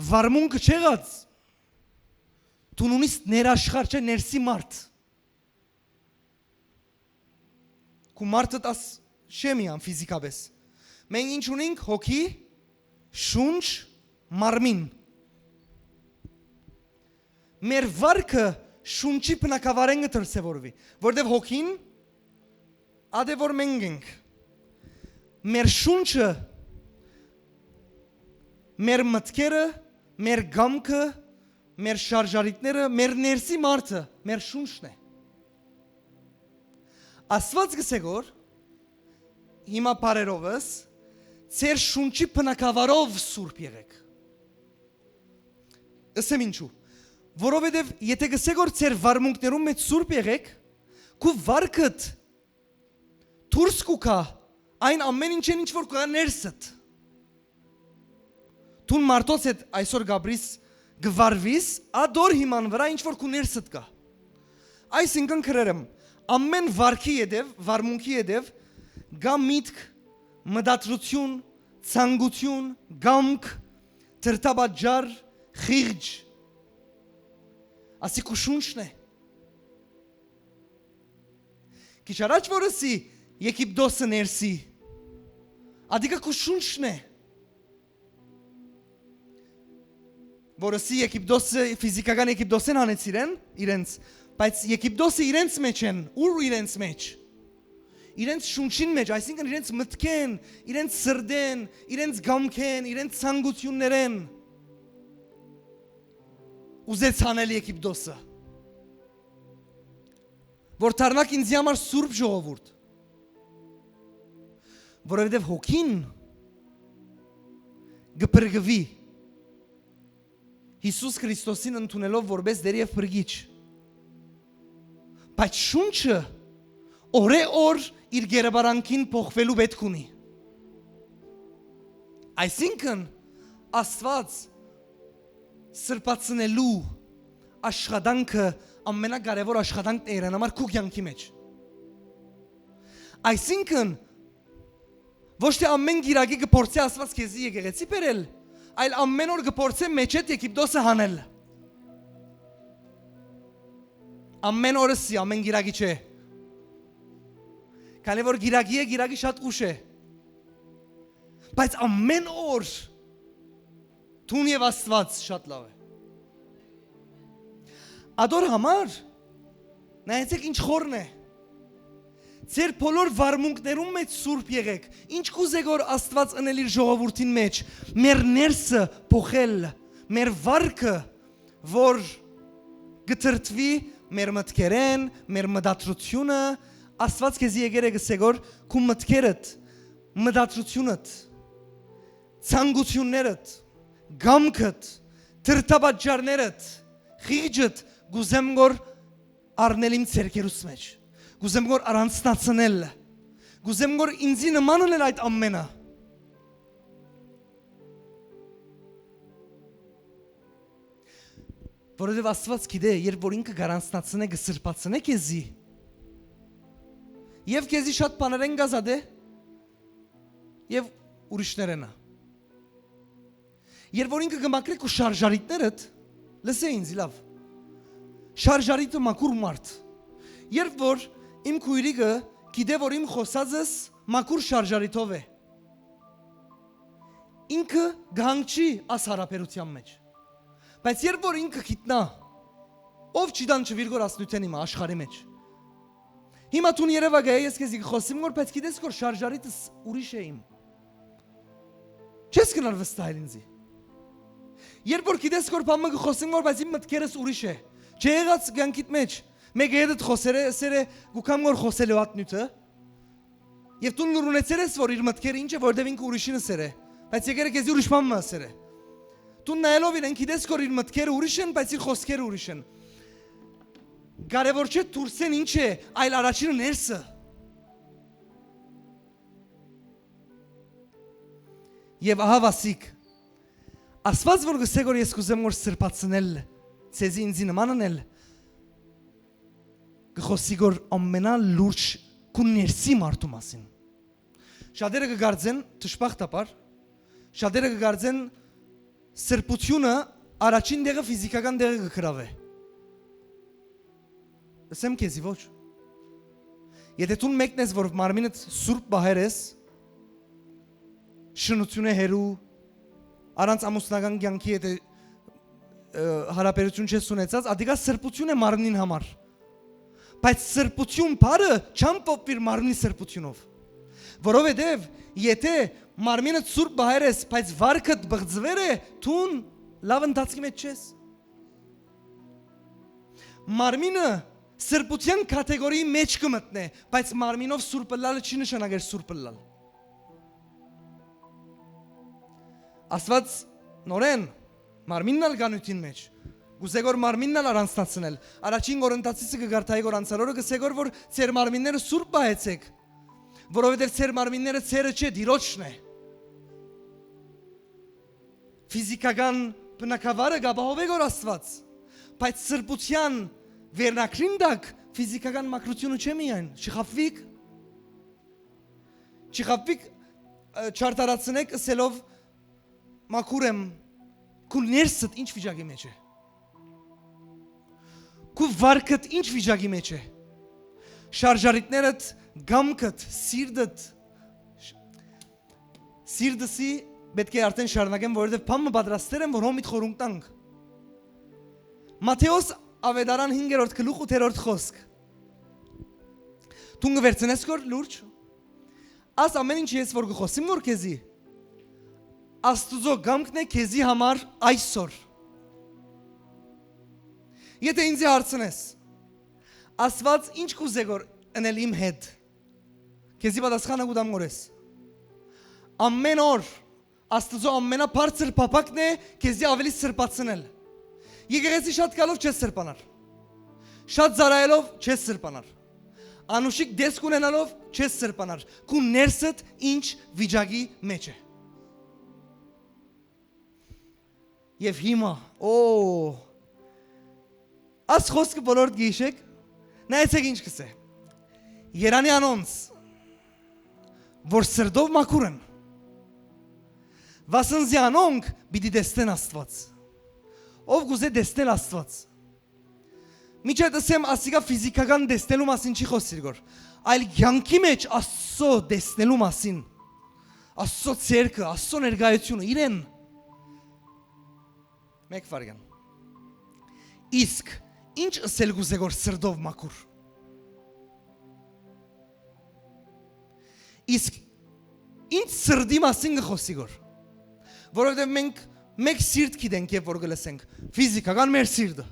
վարմունքը չեղած դու նույնիսկ ներաշխար չէ ներսի մարդ քու մարդը տաս շեմիան ֆիզիկապես մենք ինչ ունենք հոգի շունչ մարմին մեր վարքը շունչի բնակավարենը դրսևորվի որտեղ հոգին ադե որ մենք ենք մեր շունչը մեր մտքերը մեր գամքը մեր շարժարիտները մեր ներսի մարդը մեր շունչն է Աստված գսեգոր հիմա բարերովս ծեր շունչի բնակավարով Սուրբ եղեք ասեմ ինչու որովհետև եթե գսեգոր ծեր վարմունքներում մեջ Սուրբ եղեք քու վարքդ դուրս կուքա այն ամեն ինչն ինչ որ կա ներսդ դու մարդոց հետ այսօր գաբրիս գվարվիս ադոր հիման վրա ինչ որ քու ներսդ կա այսինքն քրերեմ ամեն վարքի յետև վարմունքի յետև գա միտք մտածություն ցանկություն գամք դրտաբաջար խիղճ ասի քու շունչն է քիչ առաջ որսի Եգիպտոսը ներսի ադիկա քու շունչն է որսի Եգիպտոսը ֆիզիկական Եգիպտոսեն անեց իրենց բայց Եգիպտոսը իրենց մեջ են ուր իրենց մեջ իրենց շունչին մեջ այսինքն իրենց մտքեն իրենց սրդեն իրենց գամքեն իրենց ցանկություններեն ուզեց անել Եգիպտոսը որ դառնակ ինձ համար Սուրբ ժողովուրդ որովհետև հոգին գպրգվի Հիսուս Քրիստոսին ընդունելով որպես դեր եւ փրկիչ բայց շունչը օրե-օր իր գերաբարանքին փոխվելու պետք ունի այսինքն Աստված սրբացնելու աշխատանքը ամենակարևոր աշխատանքն է իրեն համար քու կյանքի մեջ Այսինքն ոչ թե ամեն գիրակի կփորձի Աստված քեզի եկեղեցի բերել, այլ ամեն օր կփորձի մեջդ Եգիպտոսը հանել։ Ամեն օրսի, ամեն գիրակի չէ։ Քանի որ գիրակի շատ ուշ է։ Բայց ամեն օր Տուն եւ Աստված շատ լավ է։ Ադոր համար նայեցեք ինչ խորն է։ Ձեր բոլոր վարմունքներում մեջ սուրբ եղեք։ Ինչ կուզեք որ Աստված ընել իր ժողովրդին մեջ, մեր ներսը փոխել, մեր վարքը, որ գտրտվի մեր մտքերեն, մեր մտադրությունը, Աստված քեզի եկեր է գսեք որ քու մտքերդ, մտադրությունդ, ցանկություններդ, գամքդ, դրտաբաճարներդ, խիղճդ գուզեմ որ առնել իմ ցերկերուս մեջ։ Գուզեմ որ առանցնացնել։ Գուզեմ որ ինձի նման ունել այդ ամենը։ Որովհետև Աստված գիտե, երբ որ ինքը գարանցնացնե կսրբացնե քեզի։ Եվ քեզի շատ բաներ են գազադե։ Եվ ուրիշներենա։ Երբ որ ինքը կմակրի քո շարժարիտներդ, լսե ինձ լավ։ Շարժարիտը մաքուր մարդ։ Երբ որ իմ քույրիկը գիտե որ իմ խոսածս մաքուր շարժարիտով է։ Ինքը գանչի աս հարաբերության մեջ։ Բայց երբ որ ինքը գիտնա, ով չիդան չվիրգոր ասնութեն իմա աշխարհի մեջ։ Հիմա տուն երևա գա ես քեզի խոսիմ որ բայց գիտես որ շարժարիտս ուրիշ է իմ։ Չես կնալ վստահել ինձի։ Երբ որ գիտես որ բամը խոսիմ որ բայց իմ մտքերս ուրիշ է։ Չեղած գանքիդ մեջ մեկ եդդ խոսերը սերը գուքամ որ խոսել է ատնյութը եւ տուն լուրունեցել ես որ իր մտքերը ինչ է որտեւ ինքը ուրիշինը սեր է բայց եկերը քեզի ուրիշ բան մասեր է տուն նայելով իրեն գիտես որ իր մտքերը ուրիշ են բայց իր խոսքերը ուրիշ են կարևոր չէ դուրսեն ինչ է այլ առաջինը ներսը եւ ահա վասիկ Աստված որ գսե որ ես կուզեմ որ սրբացնել ցեզի ինձի նման անել գխոսի որ ամենալ լուրջ քու ներսի մարդու մասին շատերը կգարձեն դժբախտաբար շատերը կգարձեն սրբությունը առաջին դեղը ֆիզիկական դեղը կգրավե ասեմ քեզի ոչ եթե դու մեկն ես որ մարմինդ սուրբ բահեր ես շնությունը հերու Առանց ամուսնական կյանքի հետ հարաբերություն չես ունեցած, ադիգա սրբություն է մարմնին համար։ Բայց սրբություն բառը չեմ փոխվիր մարմնի սրբությունով։ Որովհետև եթե մարմինը սուրբ բահեր ես, բայց վարքդ բղձվեր է, դուն լավ ընթացքի մեջ չես։ Մարմինը սրբության կատեգորիի մեջ կմտնե, բայց մարմինով սուրբ լալը չի նշանակեր սուրբ լալ։ Աստված նորեն մարմինն ալ գանույթին մեջ գուզեգոր մարմինն ալ առանցնացնել առաջին Կորինթացիցը կգարտայի որ անցարորը գսեգոր որ ծեր մարմինները սուրբ բահեցեք որովհետև ծեր մարմինները ծերը չէ դիրոջն է ֆիզիկական բնակավարը գաբահովե գոր Աստված բայց սրբության վերնակրին դակ ֆիզիկական մակրությունը չէ միայն չխավվիկ չարտարացնեք ասելով մաքուր եմ քու ներսդ ինչ վիճակի մեջ է քու վարքդ ինչ վիճակի մեջ է շարժարիտներդ գամքդ սիրտսի պետք է արդեն շարունակեմ որովհետև բամը պատրաստել եմ որ հոմիտ խորունկ տանք Մատթեոս ավետարան 5-րդ գլուխ 8-րդ խոսք Դու գվերցնես կոր լուրջ աս ամեն ինչ ես որ գխոսիմ որ քեզի Աստուծո գամքն է քեզի համար այսօր Եթե ինձ հարցնես Աստված ինչ կուզե որ անել իմ հետ քեզի պատասխանը կուտամ գորես Ամեն օր Աստուծո ամենաբարձր փափակն է քեզի ավելի սրբացնել Եկեղեցի շատ գալով չես սրբանար Շատ զարայելով չես սրբանար Անուշիկ դեսք ունենալով չես սրբանար Քու ներսդ ինչ վիճակի մեջ է Եվ հիմա, աս խոսքը բոլորդ գիշեք, նայեցեք ինչ կսե, երանի անոնց, որ սրդով մաքուր են։ Վասնզի անոնք պիտի տեսնեն Աստված։ Ով գուզե տեսնել Աստված։ Միջը դասեմ ասիկա ֆիզիկական տեսնելու մասին չի խոսիր գոր, այլ կյանքի մեջ Աստծո տեսնելու մասին։ Աստծո ցերկը, Աստծո ներկայությունը իրեն։ Մեկ վարյան։ Իսկ ինչ ասել գուզե գոր սրդով մաքուր։ Իսկ ինչ սրդի մասին գխոսի գոր։ Որովհետև մենք մեկ սիրտ գիտենք եւ որ գլսենք ֆիզիկական մեր սիրտը։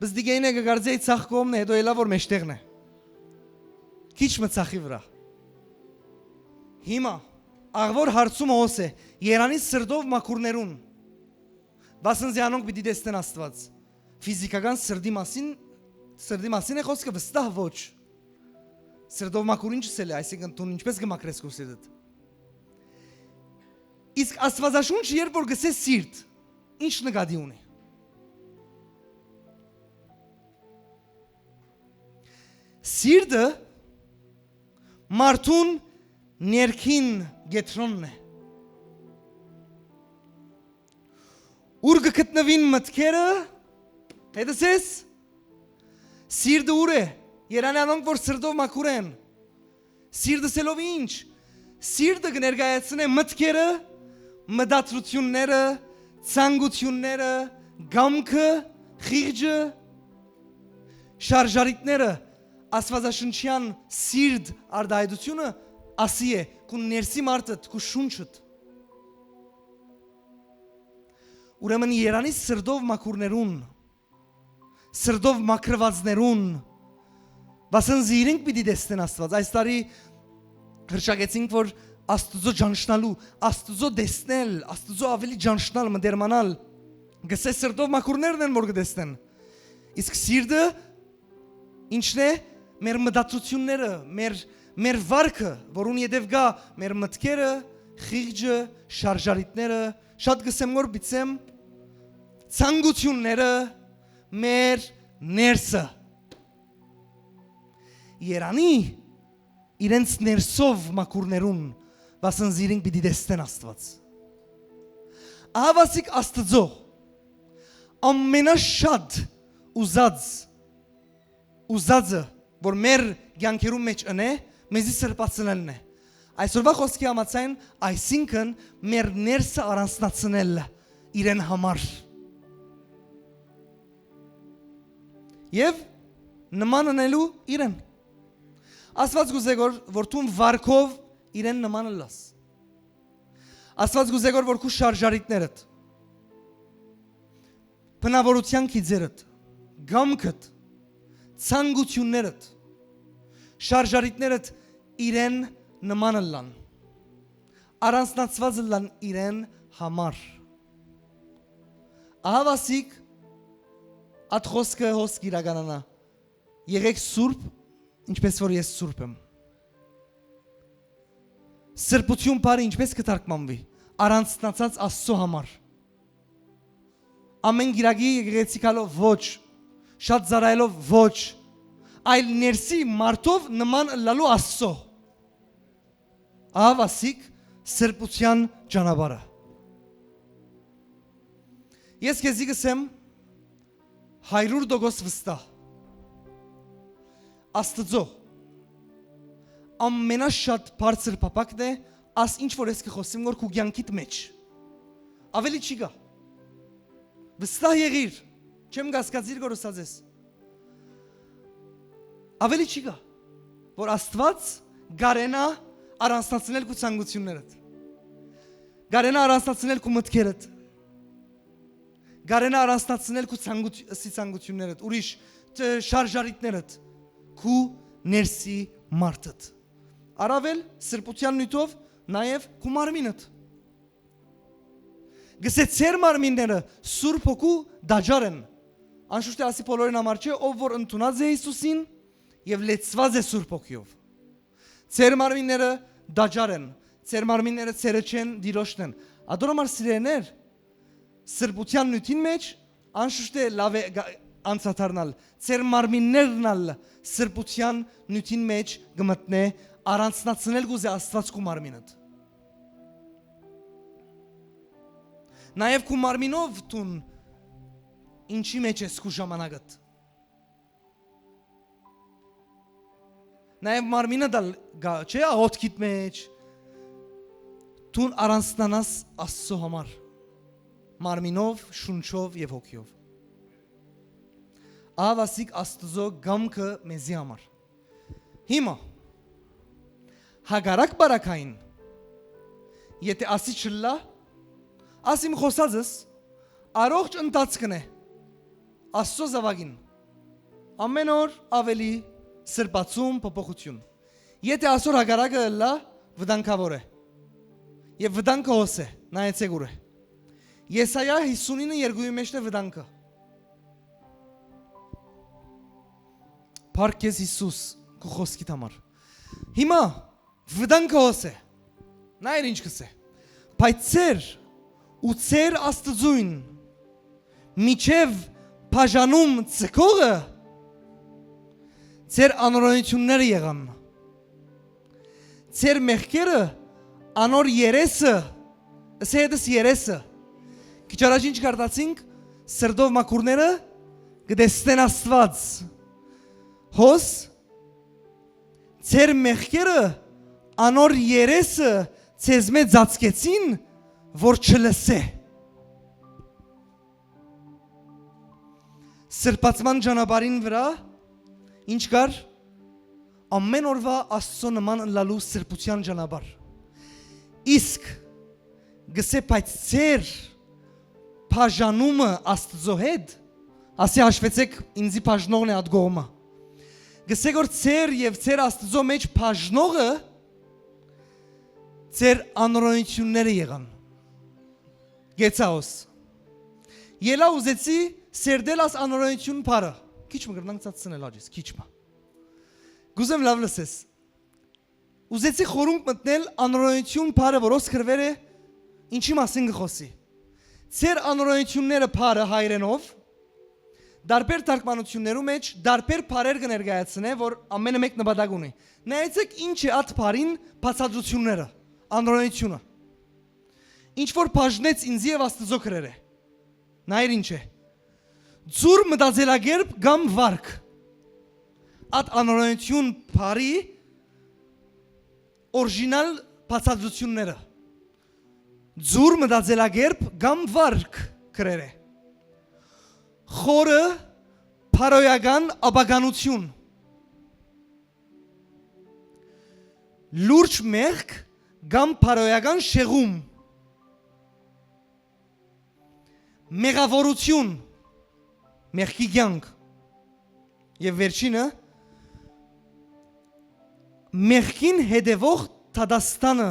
Բայց դիգայինը գարզեի ցախ կողմն է, հետո էլա որ մեջտեղն է։ Քիչ մցախի վրա։ Հիմա աղվոր հարցումը հոս է Երանի սրդով մաքուրներուն։ Բասնզի անոնք պիտի տեսնեն Աստված։ Ֆիզիկական սրդի մասին է խոսքը վստահ ոչ։ Սրդով մաքուր ինչ սել է, այսինքն դու ինչպես կմաքրես քո սիրտդ։ Իսկ Աստվածաշունչը երբ որ գսե սիրտ, ինչ նկատի ունի։ Սիրտը մարդուն ներքին գետրոնն է։ Ուր գտնվին մտքերը, հետսես սիրտը ուր է։ Երանի անոնք որ սրդով մաքուր են։ Սիրտը սելով ինչ։ Սիրտը կներկայացնե մտքերը, մտածությունները, ցանկությունները, գամքը, խիղճը, շարժարիտները, աստվածաշնչյան սիրտ արտահայտությունը ասի է, քու ներսի մարդդ, քու շունչդ։ Ուրեմն Երանի սրդով մաքուրներուն, սրդով մաքրվածներուն, վասնզի իրենք պիտի տեսնեն Աստված։ Այս տարի հրճակեցինք, որ Աստծո ճանչնալու, Աստծո տեսնել, Աստծո ավելի ճանչնալ, մտերմանալ, գսե սրդով մաքուրներն են, որ կտեսնեն։ Իսկ սիրտը ինչն է, մեր մտածությունները, մեր վարքը, որուն յետև գա մեր մտքերը, խիղճը, շարժարիտները, շատ գսեմ որ բիցեմ, ցանկությունները, մեր ներսը։ Երանի իրենց ներսով մաքուրներուն, վասնզի իրենք պիտի տեսնեն Աստված։ Ահավասիկ Աստծո ամենաշատ ուզածը, որ մեր կյանքերում մեջ ընե, մեզի սրբացնելն է։ Այսօրվա խոսքի համաձայն, այսինքն մեր ներսը առանձնացնել իրեն համար։ Եվ նման ընելու իրեն։ Աստված գուզե որ դու վարքով իրեն նման լաս։ Աստված գուզե որ քու շարժարիտներդ, բնավորության քիծերդ, գամքդ, ցանկություններդ, շարժարիտներդ իրեն նման լան, առանձնացված լան իրեն համար։ Ահավասիկ այդ խոսքը հոսք իրականանա, եղեք սուրբ, ինչպես որ ես սուրբ եմ։ Սրբություն բարի ինչպես կթարգմանվի, առանձնացած Աստծո համար։ Ամեն գիրագի եկեղեցիկալով ոչ, շատ զարայելով ոչ, այլ ներսի մարդով նման լալու Աստծո։ Ահավասիկ սրբության ճանապարհը։ Ես քեզի գսեմ 100% վստահ։ Աստծո ամենաշատ բարձր փապակն է, աս ինչ որ ես կխոսեմ որ քու կյանքիդ մեջ։ Ավելի չի գա։ Վստահ եղիր, չեմ կասկածիր որ ասած ես։ Ավելի չի գա, որ Աստված գարենա առանձնացնել քու ցանկություններդ։ Գարենա առանձնացնել քու մտքերդ։ Գարենա առանձնացնել քու ցանկություններդ, ուրիշ շարժարիտներդ, քու ներսի մարդդ։ Առավել սրբության նյութով նաև քու մարմինդ։ Գսե ծեր մարմինները Սուրբ Հոգու դաջար են։ Անշուշտ ասի բոլորին համար չէ, ով որ ընդունած է Հիսուսին եւ լեցված է Սուրբ Հոգիով։ Ծեր մարմինները դաջար են, ծեր մարմինները ծերը չեն, դիրոշն են։ Ադորոմար սիրեներ, սրբության նյութին մեջ անշուշտ է լավ է անցադառնալ, ծեր մարմիններն ալ սրբության նյութին մեջ գմտնե առանցնացնել գուզե Աստված քու մարմինդ։ Նաև քու մարմինով տուն ինչի մեջ ես քու ժամանակդ։ Նաև մարմինը դալ գա, չէ, աղոթքիդ մեջ տուն առանցնանաս Աստծո համար։ Մարմինով, շունչով եւ հոգիով։ Ավասիկ Աստծո գամքը մեզի համար։ Հիմա հագարակ բարակային եթե ասի չլա ասիմ խոսածս առողջ ընթացքն է Աստծո զավակին ամեն օր ավելի սրբացում փոփոխություն եթե ասոր հագարակը լա վտանգավոր է եւ վտանգը հոս է նայեցեք ուր է Եսայա 59:2-ի մեջ է վտանգը Փառք ես Հիսուս քո խոսքիդ համար Հիմա վտանգը հոս է նայր ինչ կսե բայց ծեր Աստծույն միջև բաժանում ցկողը ծեր անօրենությունները եղան ծեր մեղքերը անոր երեսը ասեդս երեսը քիչ առաջ ինչ կարդացինք սրդով մաքուրները գտեսնեն Աստված հոս ծեր մեղքերը անոր երեսը ցեզ մեծ ծածկեցին որ չլսե Սրբացման ճանապարհին վրա ինչ կար ամեն օրվա Աստծո նման լալու սրբության ճանապարհ իսկ գսե բայց ծեր բաժանումը Աստծո հետ ասի հաշվեցեք ինձի բաժնողն է այդ գողմը գսե որ ծեր եւ ծեր Աստծո մեջ բաժնողը ծեր անօրենությունները եղան գեցաոս ելա ուզեցի սերդել աս անօրենություն բարը քիչ մը գրնանք ծածնել աջես քիչ մը գուզեմ լավ լսես ուզեցի խորունկ մտնել անօրենություն բարը որոս քրվեր է ինչի մասին գխոսի ծեր անօրենությունները բարը հայրենով դարբեր թարգմանություններու մեջ դարբեր բարեր կներկայացնե որ ամենը մեկ նպատակ ունի նայեցեք ինչ է այդ բարին բացատրությունները անօրենությունը ինչ որ բաժնեց ինձ եւ Աստծո քրերը նայր ինչ է ձուր մտածելակերպ կամ վարք այդ անօրենություն բարի օրիջինալ բացատրությունները ձուր մտածելակերպ կամ վարք քրերը խորը փարոյական աբականություն լուրջ մեղք կամ փարոյական շեղում մեղավորություն մեղքի կյանք եւ վերջինը մեղքին հետևող թադաստանը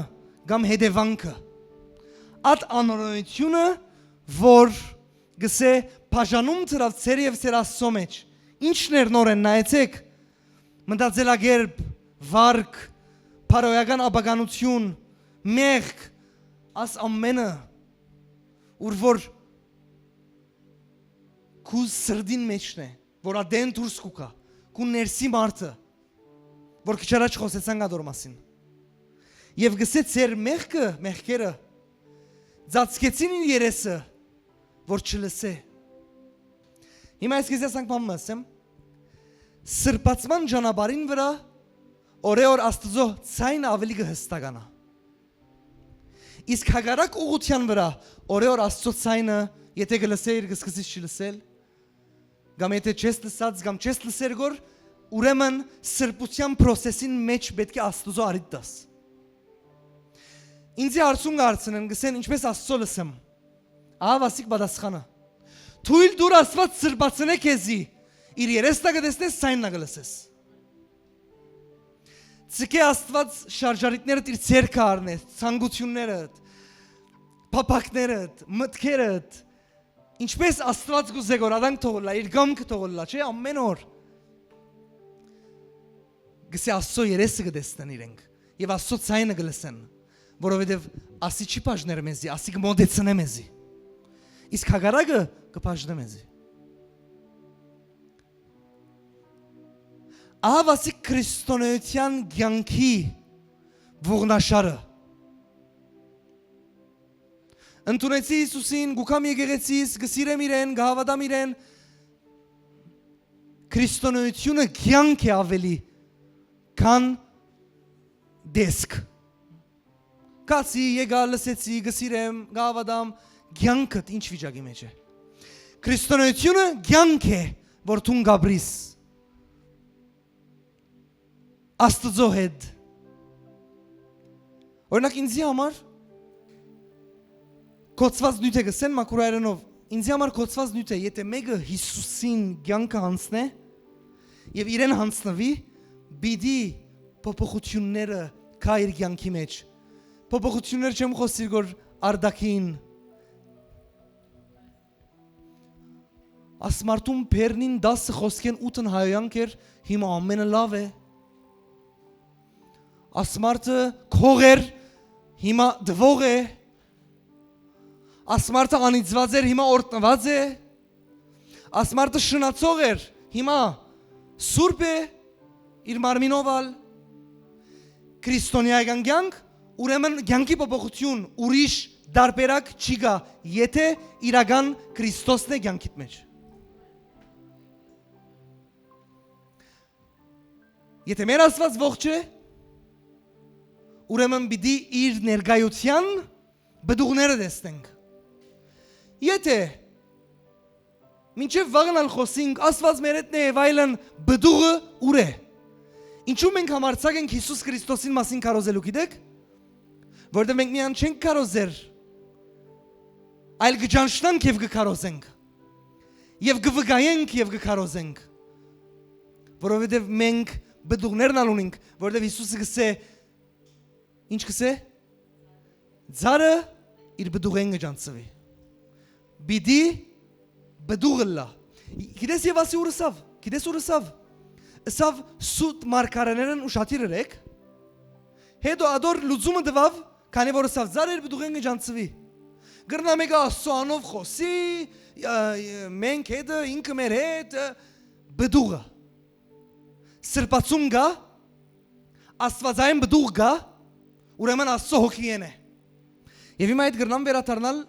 կամ հետևանքը այդ անօրենությունը որ գսե բաժանում ծրավ ծեր եւ ծեր Աստծո մեջ ինչն էր նորեն նայեցեք մտածելակերպ վարք փարոյական աբականություն մեղք աս ամենը որ քու սրդին մեջն է որ ադեն դուրս կուկա քու ներսի մարդը որ քիչ առաջ խոսեցանք ադոր մասին եւ գսե ծեր մեղքերը ծածկեցին իր երեսը որ չլսե հիմա ես գսենք բան ասեմ սրբացման ճանապարհին վրա օրեոր Աստծո ցայնը ավելի կհստականա իսկ հագարակ ուղղության վրա օրեոր Աստծո ցայնը եթե գլսեիր գսկսից չլսել կամ եթե չես լսած կամ չես լսեր գոր ուրեմն սրբության process-ին մեջ պետք է Աստծո արիդ դաս ինձի հարցում գարցնեն գսեն ինչպես Աստծո լսեմ ավասիկ պատասխանը թույլ դուր Աստված սրբացնե քեզի իր երեսը կտեսնես ցայնը կլսես Ցկե Աստված շարժարիտներդ իր ցերքը առնե ցանկություններդ փապակներդ մտքերդ ինչպես Աստված գուզե գոր արանք թողոլա իր գամքը թողոլա չէ ամեն օր գսե Աստծո երեսը կտեսնեն իրենք եւ Աստծո ցայնը կլսեն որովհետեւ ասի չի բաժներ մեզի ասի կմոդեցնե մեզի իսկ հագարակը կբաժնե մեզի Ահավասիկ քրիստոնեության կյանքի ողնաշարը։ Ընդունեցի Հիսուսին, գուքամ եկեղեցիս, գսիրեմ իրեն, գահավատամ իրեն, քրիստոնեությունը կյանք է ավելի, քան դեսք։ Կացի, եկա, լսեցի, գսիրեմ, գահավատամ, կյանքդ ինչ վիճակի մեջ է։ Քրիստոնեությունը կյանք է, որ դու գաբրիս Աստծո հետ։ Օրինակ ինձի համար կոծված նյութ է գսեն մակուրայերենով, ինձի համար կոծված նյութ է, եթե մեկը Հիսուսին կյանքը հանցնե եւ իրեն հանցնվի, բիդի փոփոխությունները կա իր կյանքի մեջ։ Փոփոխություններ չեմ խոսիր որ արդակին ասմարտում բերնին 10 խոսքեն 8-ն հայոյանք էր, հիմա ամենը լավ է։ Ասմարտը քող էր, հիմա դվող է։ Ասմարտը անիծված էր, հիմա օրտնված է։ Ասմարտը շնացող էր, հիմա սուրբ է, իր մարմինով ալ։ Քրիստոնեական կյանք, ուրեմն կյանքի փոփոխություն ուրիշ դարբերակ չի գա, եթե իրական Քրիստոսն է կյանքիդ մեջ։ Եթե մեր Աստված ողջ է, ուրեմն պիտի իր ներկայության բդուղները տեսնենք։ Եթե մինչև վաղնալ խոսենք Աստված մեր հետն է եւ այլն բդուղը ուր է։ Ինչու մենք համարձակ ենք Հիսուս Քրիստոսին մասին կարոզելու գիտեք։ Որտեղ մենք միայն չենք կարոզեր, այլ գճանշնանք եւ գկարոզենք։ Եվ գվգայենք եւ գկարոզենք։ Որովհետեւ մենք բդուղներն ալունենք, որտեղ Հիսուսը գսե ինչ գսե ձարը իր բդուղեն գջանցվի։ Բիդի բդուղը լա։ Գիտես եւ ասի ուրսավ, գիտես ուրսավ։ Ասավ սուտ մարգարեներն ուշադիր եք։ Հետո ադոր լուծումը դվավ, քանի որ ասավ ձարը իր բդուղեն գջանցվի։ Գրնա մեկը ասանով խոսի, մենք հետը ինքը մեր հետ բդուղը սրբացում գա, աստվածային բդուղ գա, ուրեմն Աստծո հոգին է։ Եվ հիմա այդ գրնամ վերադառնալ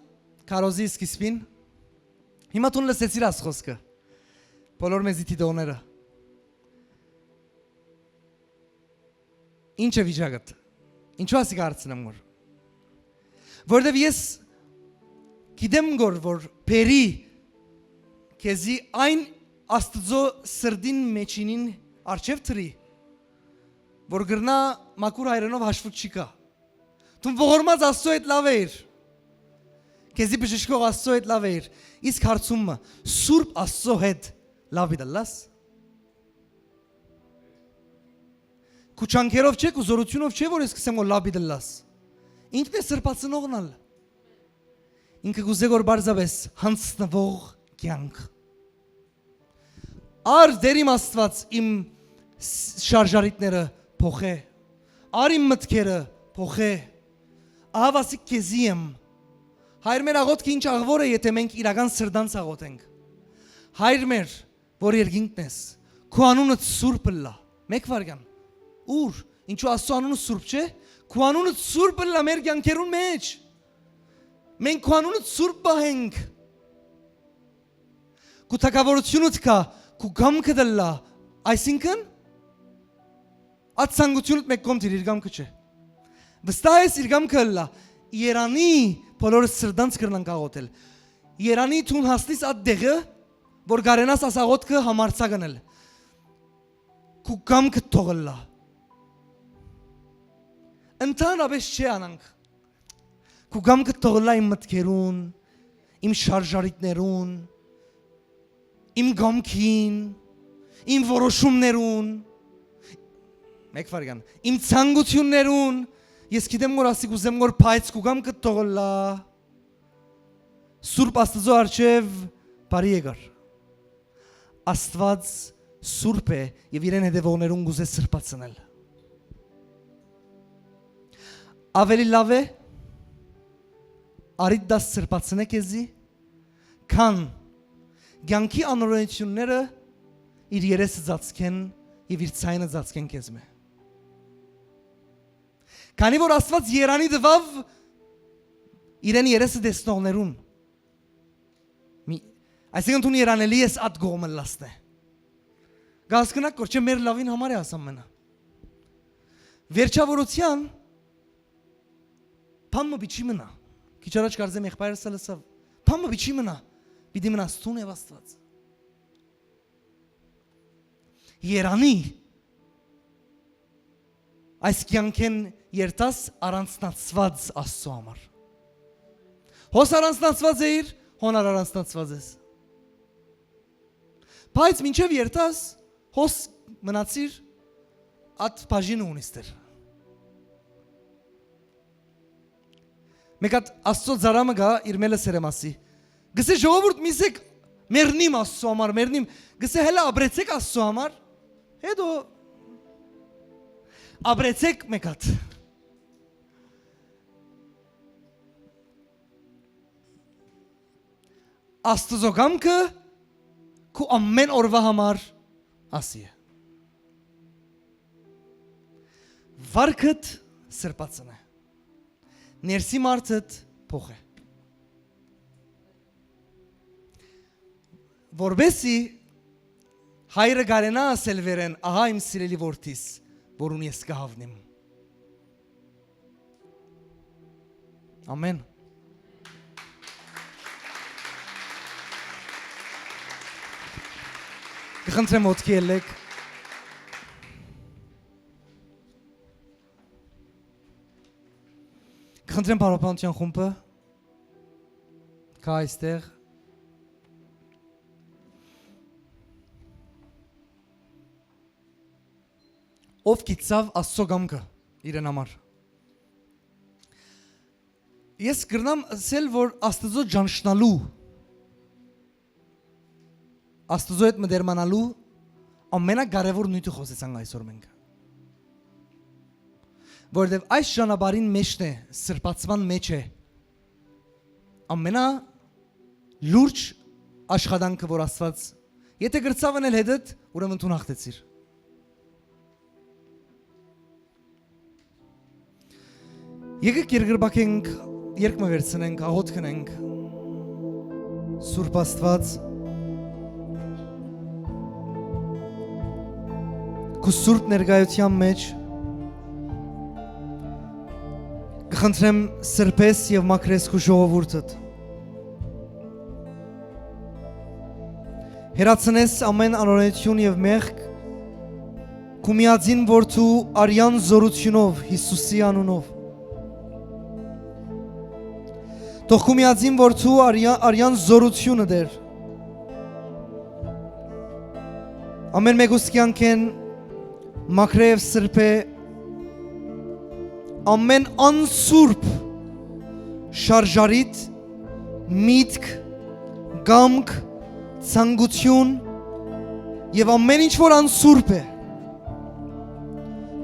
քարոզի սկիզբին։ Հիմա դու լսեցիր աս խոսքը։ Բոլոր մեզի դիտողները։ Ինչ է վիճակդ։ Ինչու ասի կարծնեմ որ։ Որտեվ ես գիտեմ որ բերի քեզի այն Աստծո սրդին մեջինին Արչև թրի, որ գրնա մակուր հայրենով հաշվուտ չի կա։ Դու ողորմած Աստծո հետ լավ էիր։ Քեզի բժշկող Աստծո հետ լավ էիր։ Իսկ հարցումը Սուրբ Աստծո հետ լավ դալաս։ Քուչանքերով չէ, կուզորությունով չէ, որ ես կսեմ որ լավ դալաս։ Ինքն է սրբացնողն ալ։ Ինքը գուզե որ բարձավես հանցնվող կյանք։ Ար դերիմ Աստված իմ շարժարիտները փոխե, ար իմ մտքերը փոխե, ահավասի քեզի եմ, հայր մեր աղոտքը ինչ աղվոր է, եթե մենք իրական սրդանց աղոտենք, հայր մեր, որ երկինքն ես, քո անունդ սուրբ լա, մեկ վարգան, ուր, ինչու Աստծո անունը սուրբ չէ, քո անունդ սուրբ լա մեր կյանքերուն մեջ, մենք քո անունդ սուրբ բահենք, քո թագավորությունդ կա, քո գամքը դլա, այսինքն այդ ցանկությունդ մեկ կողմ դիր իր գամքը չէ։ Վստահ ես իր գամքը լա, Երանի բոլորը սրդանց կրնան կաղոտել։ Երանի թուն հասնիս այդ դեղը, որ գարենաս ասաղոտքը համարցագնել։ Քո գամքը թողլա։ Ընդհանրապես չէ անանք։ Քո գամքը թողլա իմ մտքերուն, իմ շարժարիտներուն, իմ գամքին, իմ որոշումներուն, մեկ վարգան, իմ ցանկություններուն, ես գիտեմ որ ասի կուզեմ որ փայծ կուգամ կթողլա, Սուրբ Աստծո առջև բարի եկար, Աստված սուրբ է եւ իրեն հետևողներուն գուզե սրբացնել, ավելի լավ է, արիդ դաս սրբացնե քեզի, քան Գյանքի անօրենությունները իր երեսը ծածկեն եւ իր ցայնը ծածկեն քեզ մե։ Քանի որ Աստված երանի տվավ իրեն երեսը տեսնողներուն։ Այսինքն դու երանելի ես այդ գողը լաստե։ Գասկնակ որ չէ մեր լավին համար է ասամ մնա։ Վերջավորության Փամը բիչի մնա։ Քիչ առաջ կարծեմ եղբայրս լսավ։ Փամը բիչի մնա։ Պիտի մնա ստուն եւ Աստված։ Երանի այս կյանքեն երտաս առանցնացված Աստծո համար։ Հոս առանցնացված էիր, հոնար առանցնացված ես։ Բայց մինչև երտաս հոս մնացիր at բաժինը ունիստեր։ Մեկ հատ Աստծո ծարամը գա իր մելը սերեմասի։ Գսե ժողովուրդ միսեք մերնիմ Աստծո համար, մերնիմ։ Գսե հելա աբրեցեք Աստծո համար։ Հետո աբրեցեք մեկ հատ։ Աստծո կամքը քու ամեն օրվա համար ասի է։ Վարքդ սրբացն է։ Ներսի մարդդ փոխ է։ Որբեսի հայրը գարենա ասել վերեն, ահա իմ սիրելի որդիս, որուն ես կհավնիմ։ Ամեն։ Կխնդրեմ ոտքի ելեք։ Կխնդրեմ Պարապանության խումբը կա այստեղ։ Ով գիտավ Աստծո կամքը իրեն համար։ Ես գրնամ ասել, որ Աստծո ճանչնալու Աստծո հետ մտերմանալու ամենակարևոր նյութը խոսեցանք այսօր մենք։ Որտեվ այս ճանապարհին մեջն է, սրբացման մեջ է ամենա լուրջ աշխատանքը, որ Աստված եթե գրծավ անել հետդ, ուրեմն դու հաղթեցիր։ Եկեք երկրբակենք, երկմը վերցնենք, աղոթ քնենք։ Սուրբ Աստված քո սուրբ ներկայության մեջ կխնդրեմ սրբես եւ մաքրես քո ժողովուրդդ։ Հերացնես ամեն անօրենություն եւ մեղք քո միածին որդու արյան զորությունով Հիսուսի անունով։ Թող քո միածին որդու արյան զորությունը դեր։ Ամեն մեկուս կյանքեն մաքրե եւ սրբե ամեն անսուրբ շարժարիտ միտք գամք ցանկություն եւ ամեն ինչ որ անսուրբ է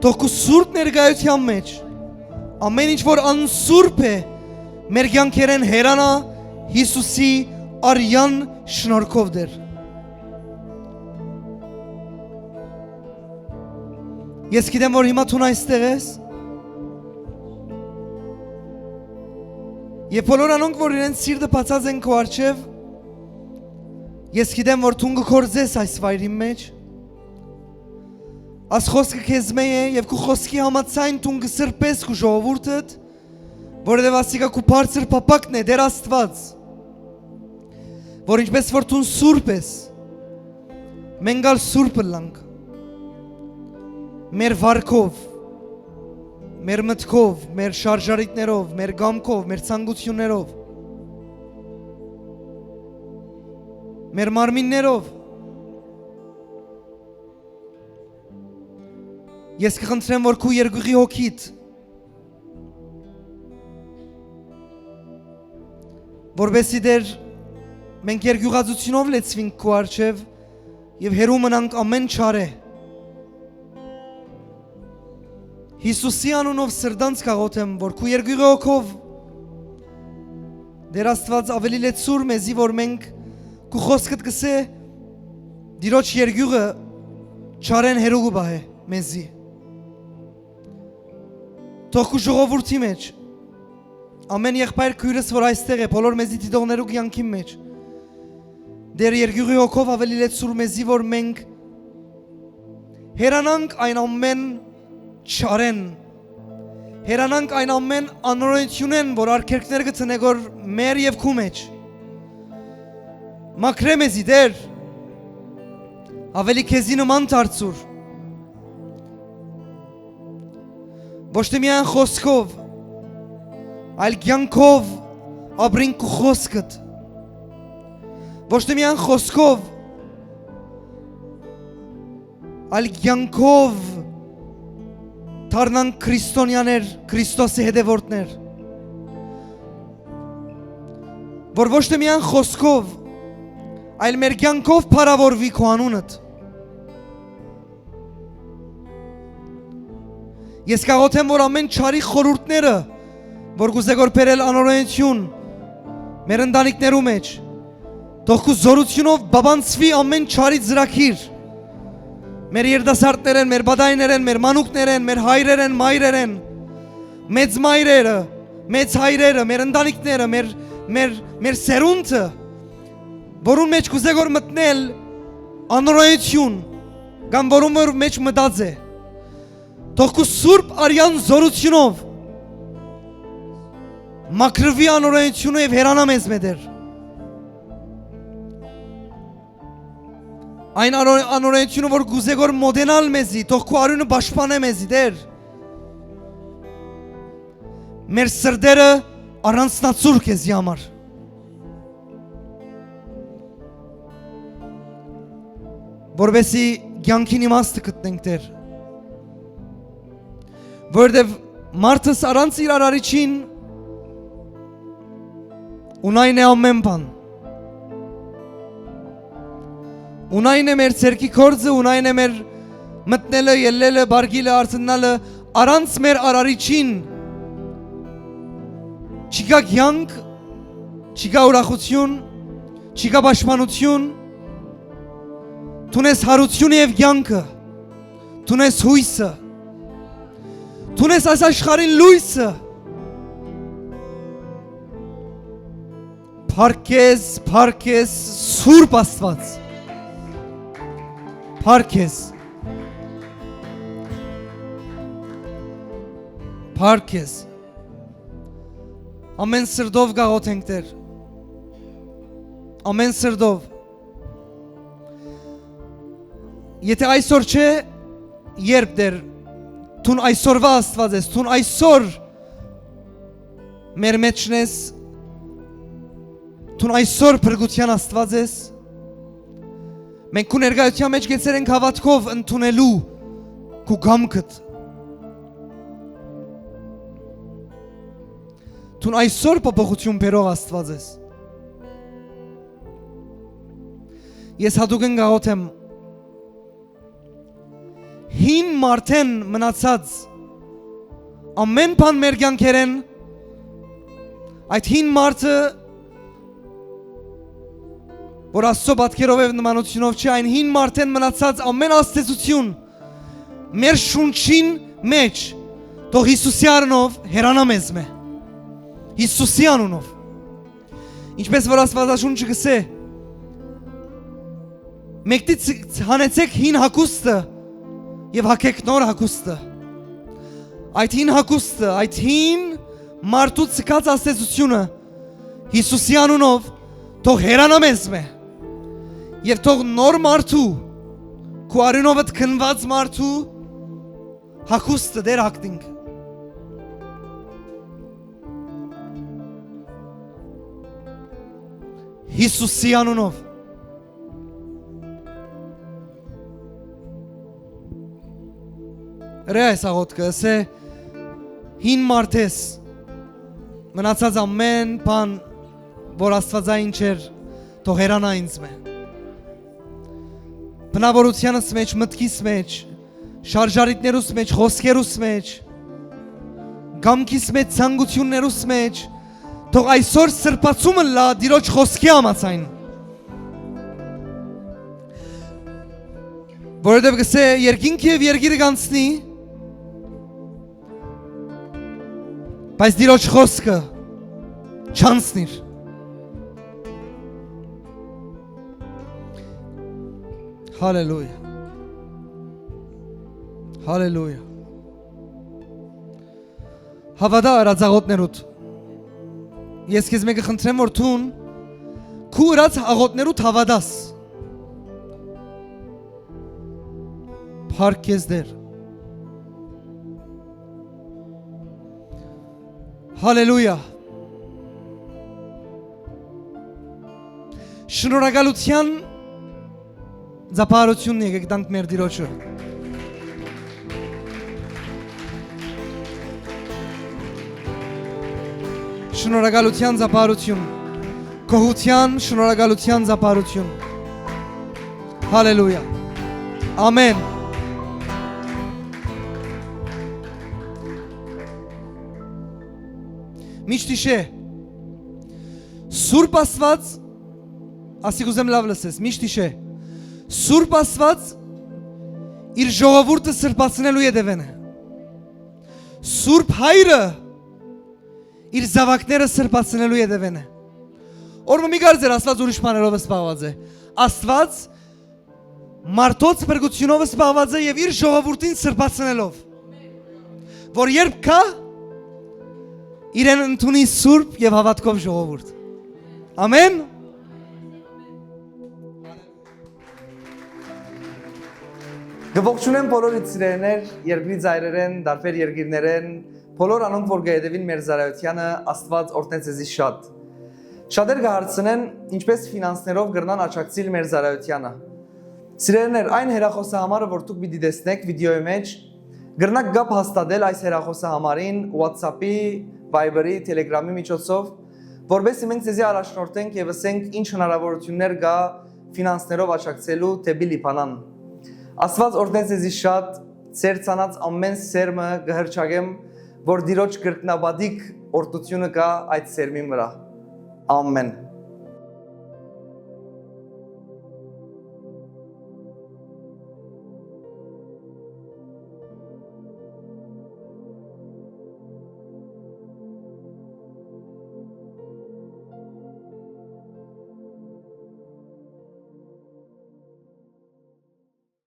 թող քո սուրբ ներկայության մեջ ամեն ինչ որ անսուրբ է մեր կյանքերեն հերանա Հիսուսի արյան շնորհքով դեր Ես գիտեմ որ հիմա դու այստեղ ես Եվ բոլոր անոնք որ իրենց սիրտը բացած են քո առջև Ես գիտեմ որ դու գործես այս վայրի մեջ Աս խոսքը քեզ մեջ է եւ քո խոսքի համաձայն դու կսրբես քո ժողովուրդդ որովհետեւ ասիկա քո բարձր պապակն է դեր Աստված որ ինչպես որ դու սուրբ ես մենք ալ սուրբ լանք մեր վարքով մեր մտքով, մեր շարժարիտներով, մեր գամքով, մեր ցանկություններով մեր մարմիններով Ես կխնդրեմ որ քո երկուղի հոգիդ որբեսի դեր մենք երկյուղածությունով լեցվինք քո առջև եւ հերու մնանք ամեն չարե Հիսուսի անունով սրդանց կաղոթեմ, որ քո երկյուղի հոգով դեր Աստված ավելի լեցուր մեզի, որ մենք քո խոսքդ կսե դիրոջ երկյուղը չարեն հերուգու բահե մեզի։ թող քու ժողովրդի մեջ ամեն եղբայր քույրս որ այստեղ է բոլոր մեզի դիտողներու կյանքի մեջ դեր երկյուղի հոգով ավելի լեցուր մեզի որ մենք հերանանք այն ամեն չարեն հերանանք այն ամեն անօրենությունեն որ արգելքներ գտնե որ մեր եւ քու մեջ մաքրե մեզի դեր ավելի քեզի նման դարձուր ոչ թե միայն խոսքով այլ կյանքով ապրին քու խոսքդ ոչ թե միայն խոսքով այլ կյանքով դառնանք քրիստոնյաներ Քրիստոսի հետևորդներ որ ոչ թե միայն խոսքով այլ մեր կյանքով փառավորվի քո անունդ ես կաղոթեմ որ ամեն չարի խորհուրդները որ գուզե որ բերել անօրենություն մեր ընտանիքներու մեջ թող քու զորությունով բաբանցվի ամեն չարի ծրագիր մեր երդասարտներեն, մեր բադայներեն, մեր մանուկներեն, մեր հայրերեն, մայրերեն, մեծ մայրերը, մեծ հայրերը, մեր ընտանիքները, մեր սերունդը, որուն մեջ կուզե որ մտնել անօրենություն, կամ որում որ մեջ մտած է, թող քու սուրբ արյան զորությունով մաքրվի անօրենությունը եւ հերանա մեզ մետեր Այն անօրենությունը որ գուզե որ մոդենալ մեզի թող քու արյունը պաշտպանե մեզի դեր մեր սրտերը առանցնացուր քեզի համար որովհետեւ կյանքին իմաստը գտնենք դեր որովհետեւ մարդս առանց իր արարիչին ունայն է ամեն բան Ունայն է մեր ցերքի կորձը, ունայն է մեր մտնելը, ելլելը, բարգիլը, արցնալը, առանց մեր արարիչին չկա կյանք, չկա ուրախություն, չկա պաշտպանություն, տունես հարությունը եւ կյանքը, տունես հույսը, տունես այս աշխարհին լույսը, Փարքես, Սուրբ Աստված Փարքես Ամեն սրդով գաղոթենք դեր Ամեն սրդով Եթե այսօր չէ երբ դեր Տուն այսօրվա Աստված ես Տուն այսօր մեր մեջն ես Տուն այսօր փրկության Աստված ես Մենք քու ներկայության մեջ գեցեր ենք հավատքով ընդունելու քու գամքդ Տուն այսօր փոփոխություն բերող Աստված ես Ես հատուկ գաղոթեմ Հին մարդեն մնացած ամեն բան մեր կյանքերեն այդ հին մարդը որ Աստծո պատկերով եւ նմանությունով չի այն հին մարդեն մնացած ամեն աստեցություն մեր շունչին մեջ թող Հիսուսի անունով հերանա մեզ մե Հիսուսի անունով ինչպես որ Աստվածաշունչը գսե մեկտից հանեցեք հին հագուստը եւ հագեք նոր հագուստը այդ հին հագուստը այդ հին մարդու ցկած աստեցությունը Հիսուսի անունով թող հերանա մեզ մե Եվ թող նոր մարդու քու արյունովդ քնված մարդու հագուստը դեր հագնենք Հիսուսի անունով Ռեայս աղոտքը ասե հին մարդես մնացած ամեն բան որ Աստվածային չեր թող հերանա ինձ մե Բնավորությանս մեջ, մտքիս մեջ, շարժարիտներուս մեջ, խոսքերուս մեջ, գամքիս մեջ, ցանկություններուս մեջ, թող այսօր սրբացումը լա դիրոջ խոսքի համաձայն։ Որովհետև գսե երկինքը եւ երկիրը կանցնի, Բայց Տիրոջ խոսքը չանցնիր։ Հալելույա։ Հալելույա։ Հավատա արածաղոտներուդ։ Ես քեզ մեկը խնդրեմ, որ դու քու ուրած աղոտներուդ հավատաս։ Փառք քեզ Տեր։ Հալելույա։ Շնորհակալության Ձապարությունն եկեք տանք մեր Տիրոջը։ Շնորհակալության Ձապարություն։ Գոհության, շնորհակալության Ձապարություն։ Հալելույա։ Ամեն։ Միշտ իշե։ Սուրբ Աստված, ասի կուզեմ լավ լսես, միշտ իշե։ Սուրբ Աստված իր ժողովուրդը սրբացնելու ետևեն է։ Սուրբ Հայրը իր զավակները սրբացնելու ետևեն է։ Օրը մի կարծեր Աստված ուրիշ բաներով զբաղված է։ Աստված մարդոց փրկությունով զբաղված է եւ իր ժողովուրդին սրբացնելով։ Որ երբ կա իրեն ընդունի սուրբ եւ հավատքով ժողովուրդ։ Ամեն։ Գողջունեմ բոլորիդ սիրելիներ, երկրի ծայրերեն, դարբեր երկիրներեն, բոլոր անոնք որ գայդևին մեր զարայությանը Աստված օրհնեց ձեզի շատ։ Շատեր կհարցնեն ինչպես ֆինանսներով կրնան աճակցիլ մեր զարայությանը։ Սիրելիներ, այն հեռախոսահամարը, որ դուք պիտի տեսնեք վիդեոյի մեջ, կրնաք գապ հաստատել այս հեռախոսահամարին WhatsApp-ի, Viber-ի, Telegram-ի միջոցով, որովհետեւ մենք ձեզի առաջնորդենք եւ ասենք ինչ հնարավորություններ կա ֆինանսներով աճակցելու դեպի Լիբանան։ Աստված օրհնեց ձեզի շատ, ծեր ցանած ամեն սերմը կհրճագեմ, որ Տիրոջ կրկնաբադիկ օրհնությունը կա այդ սերմին վրա։ Ամեն։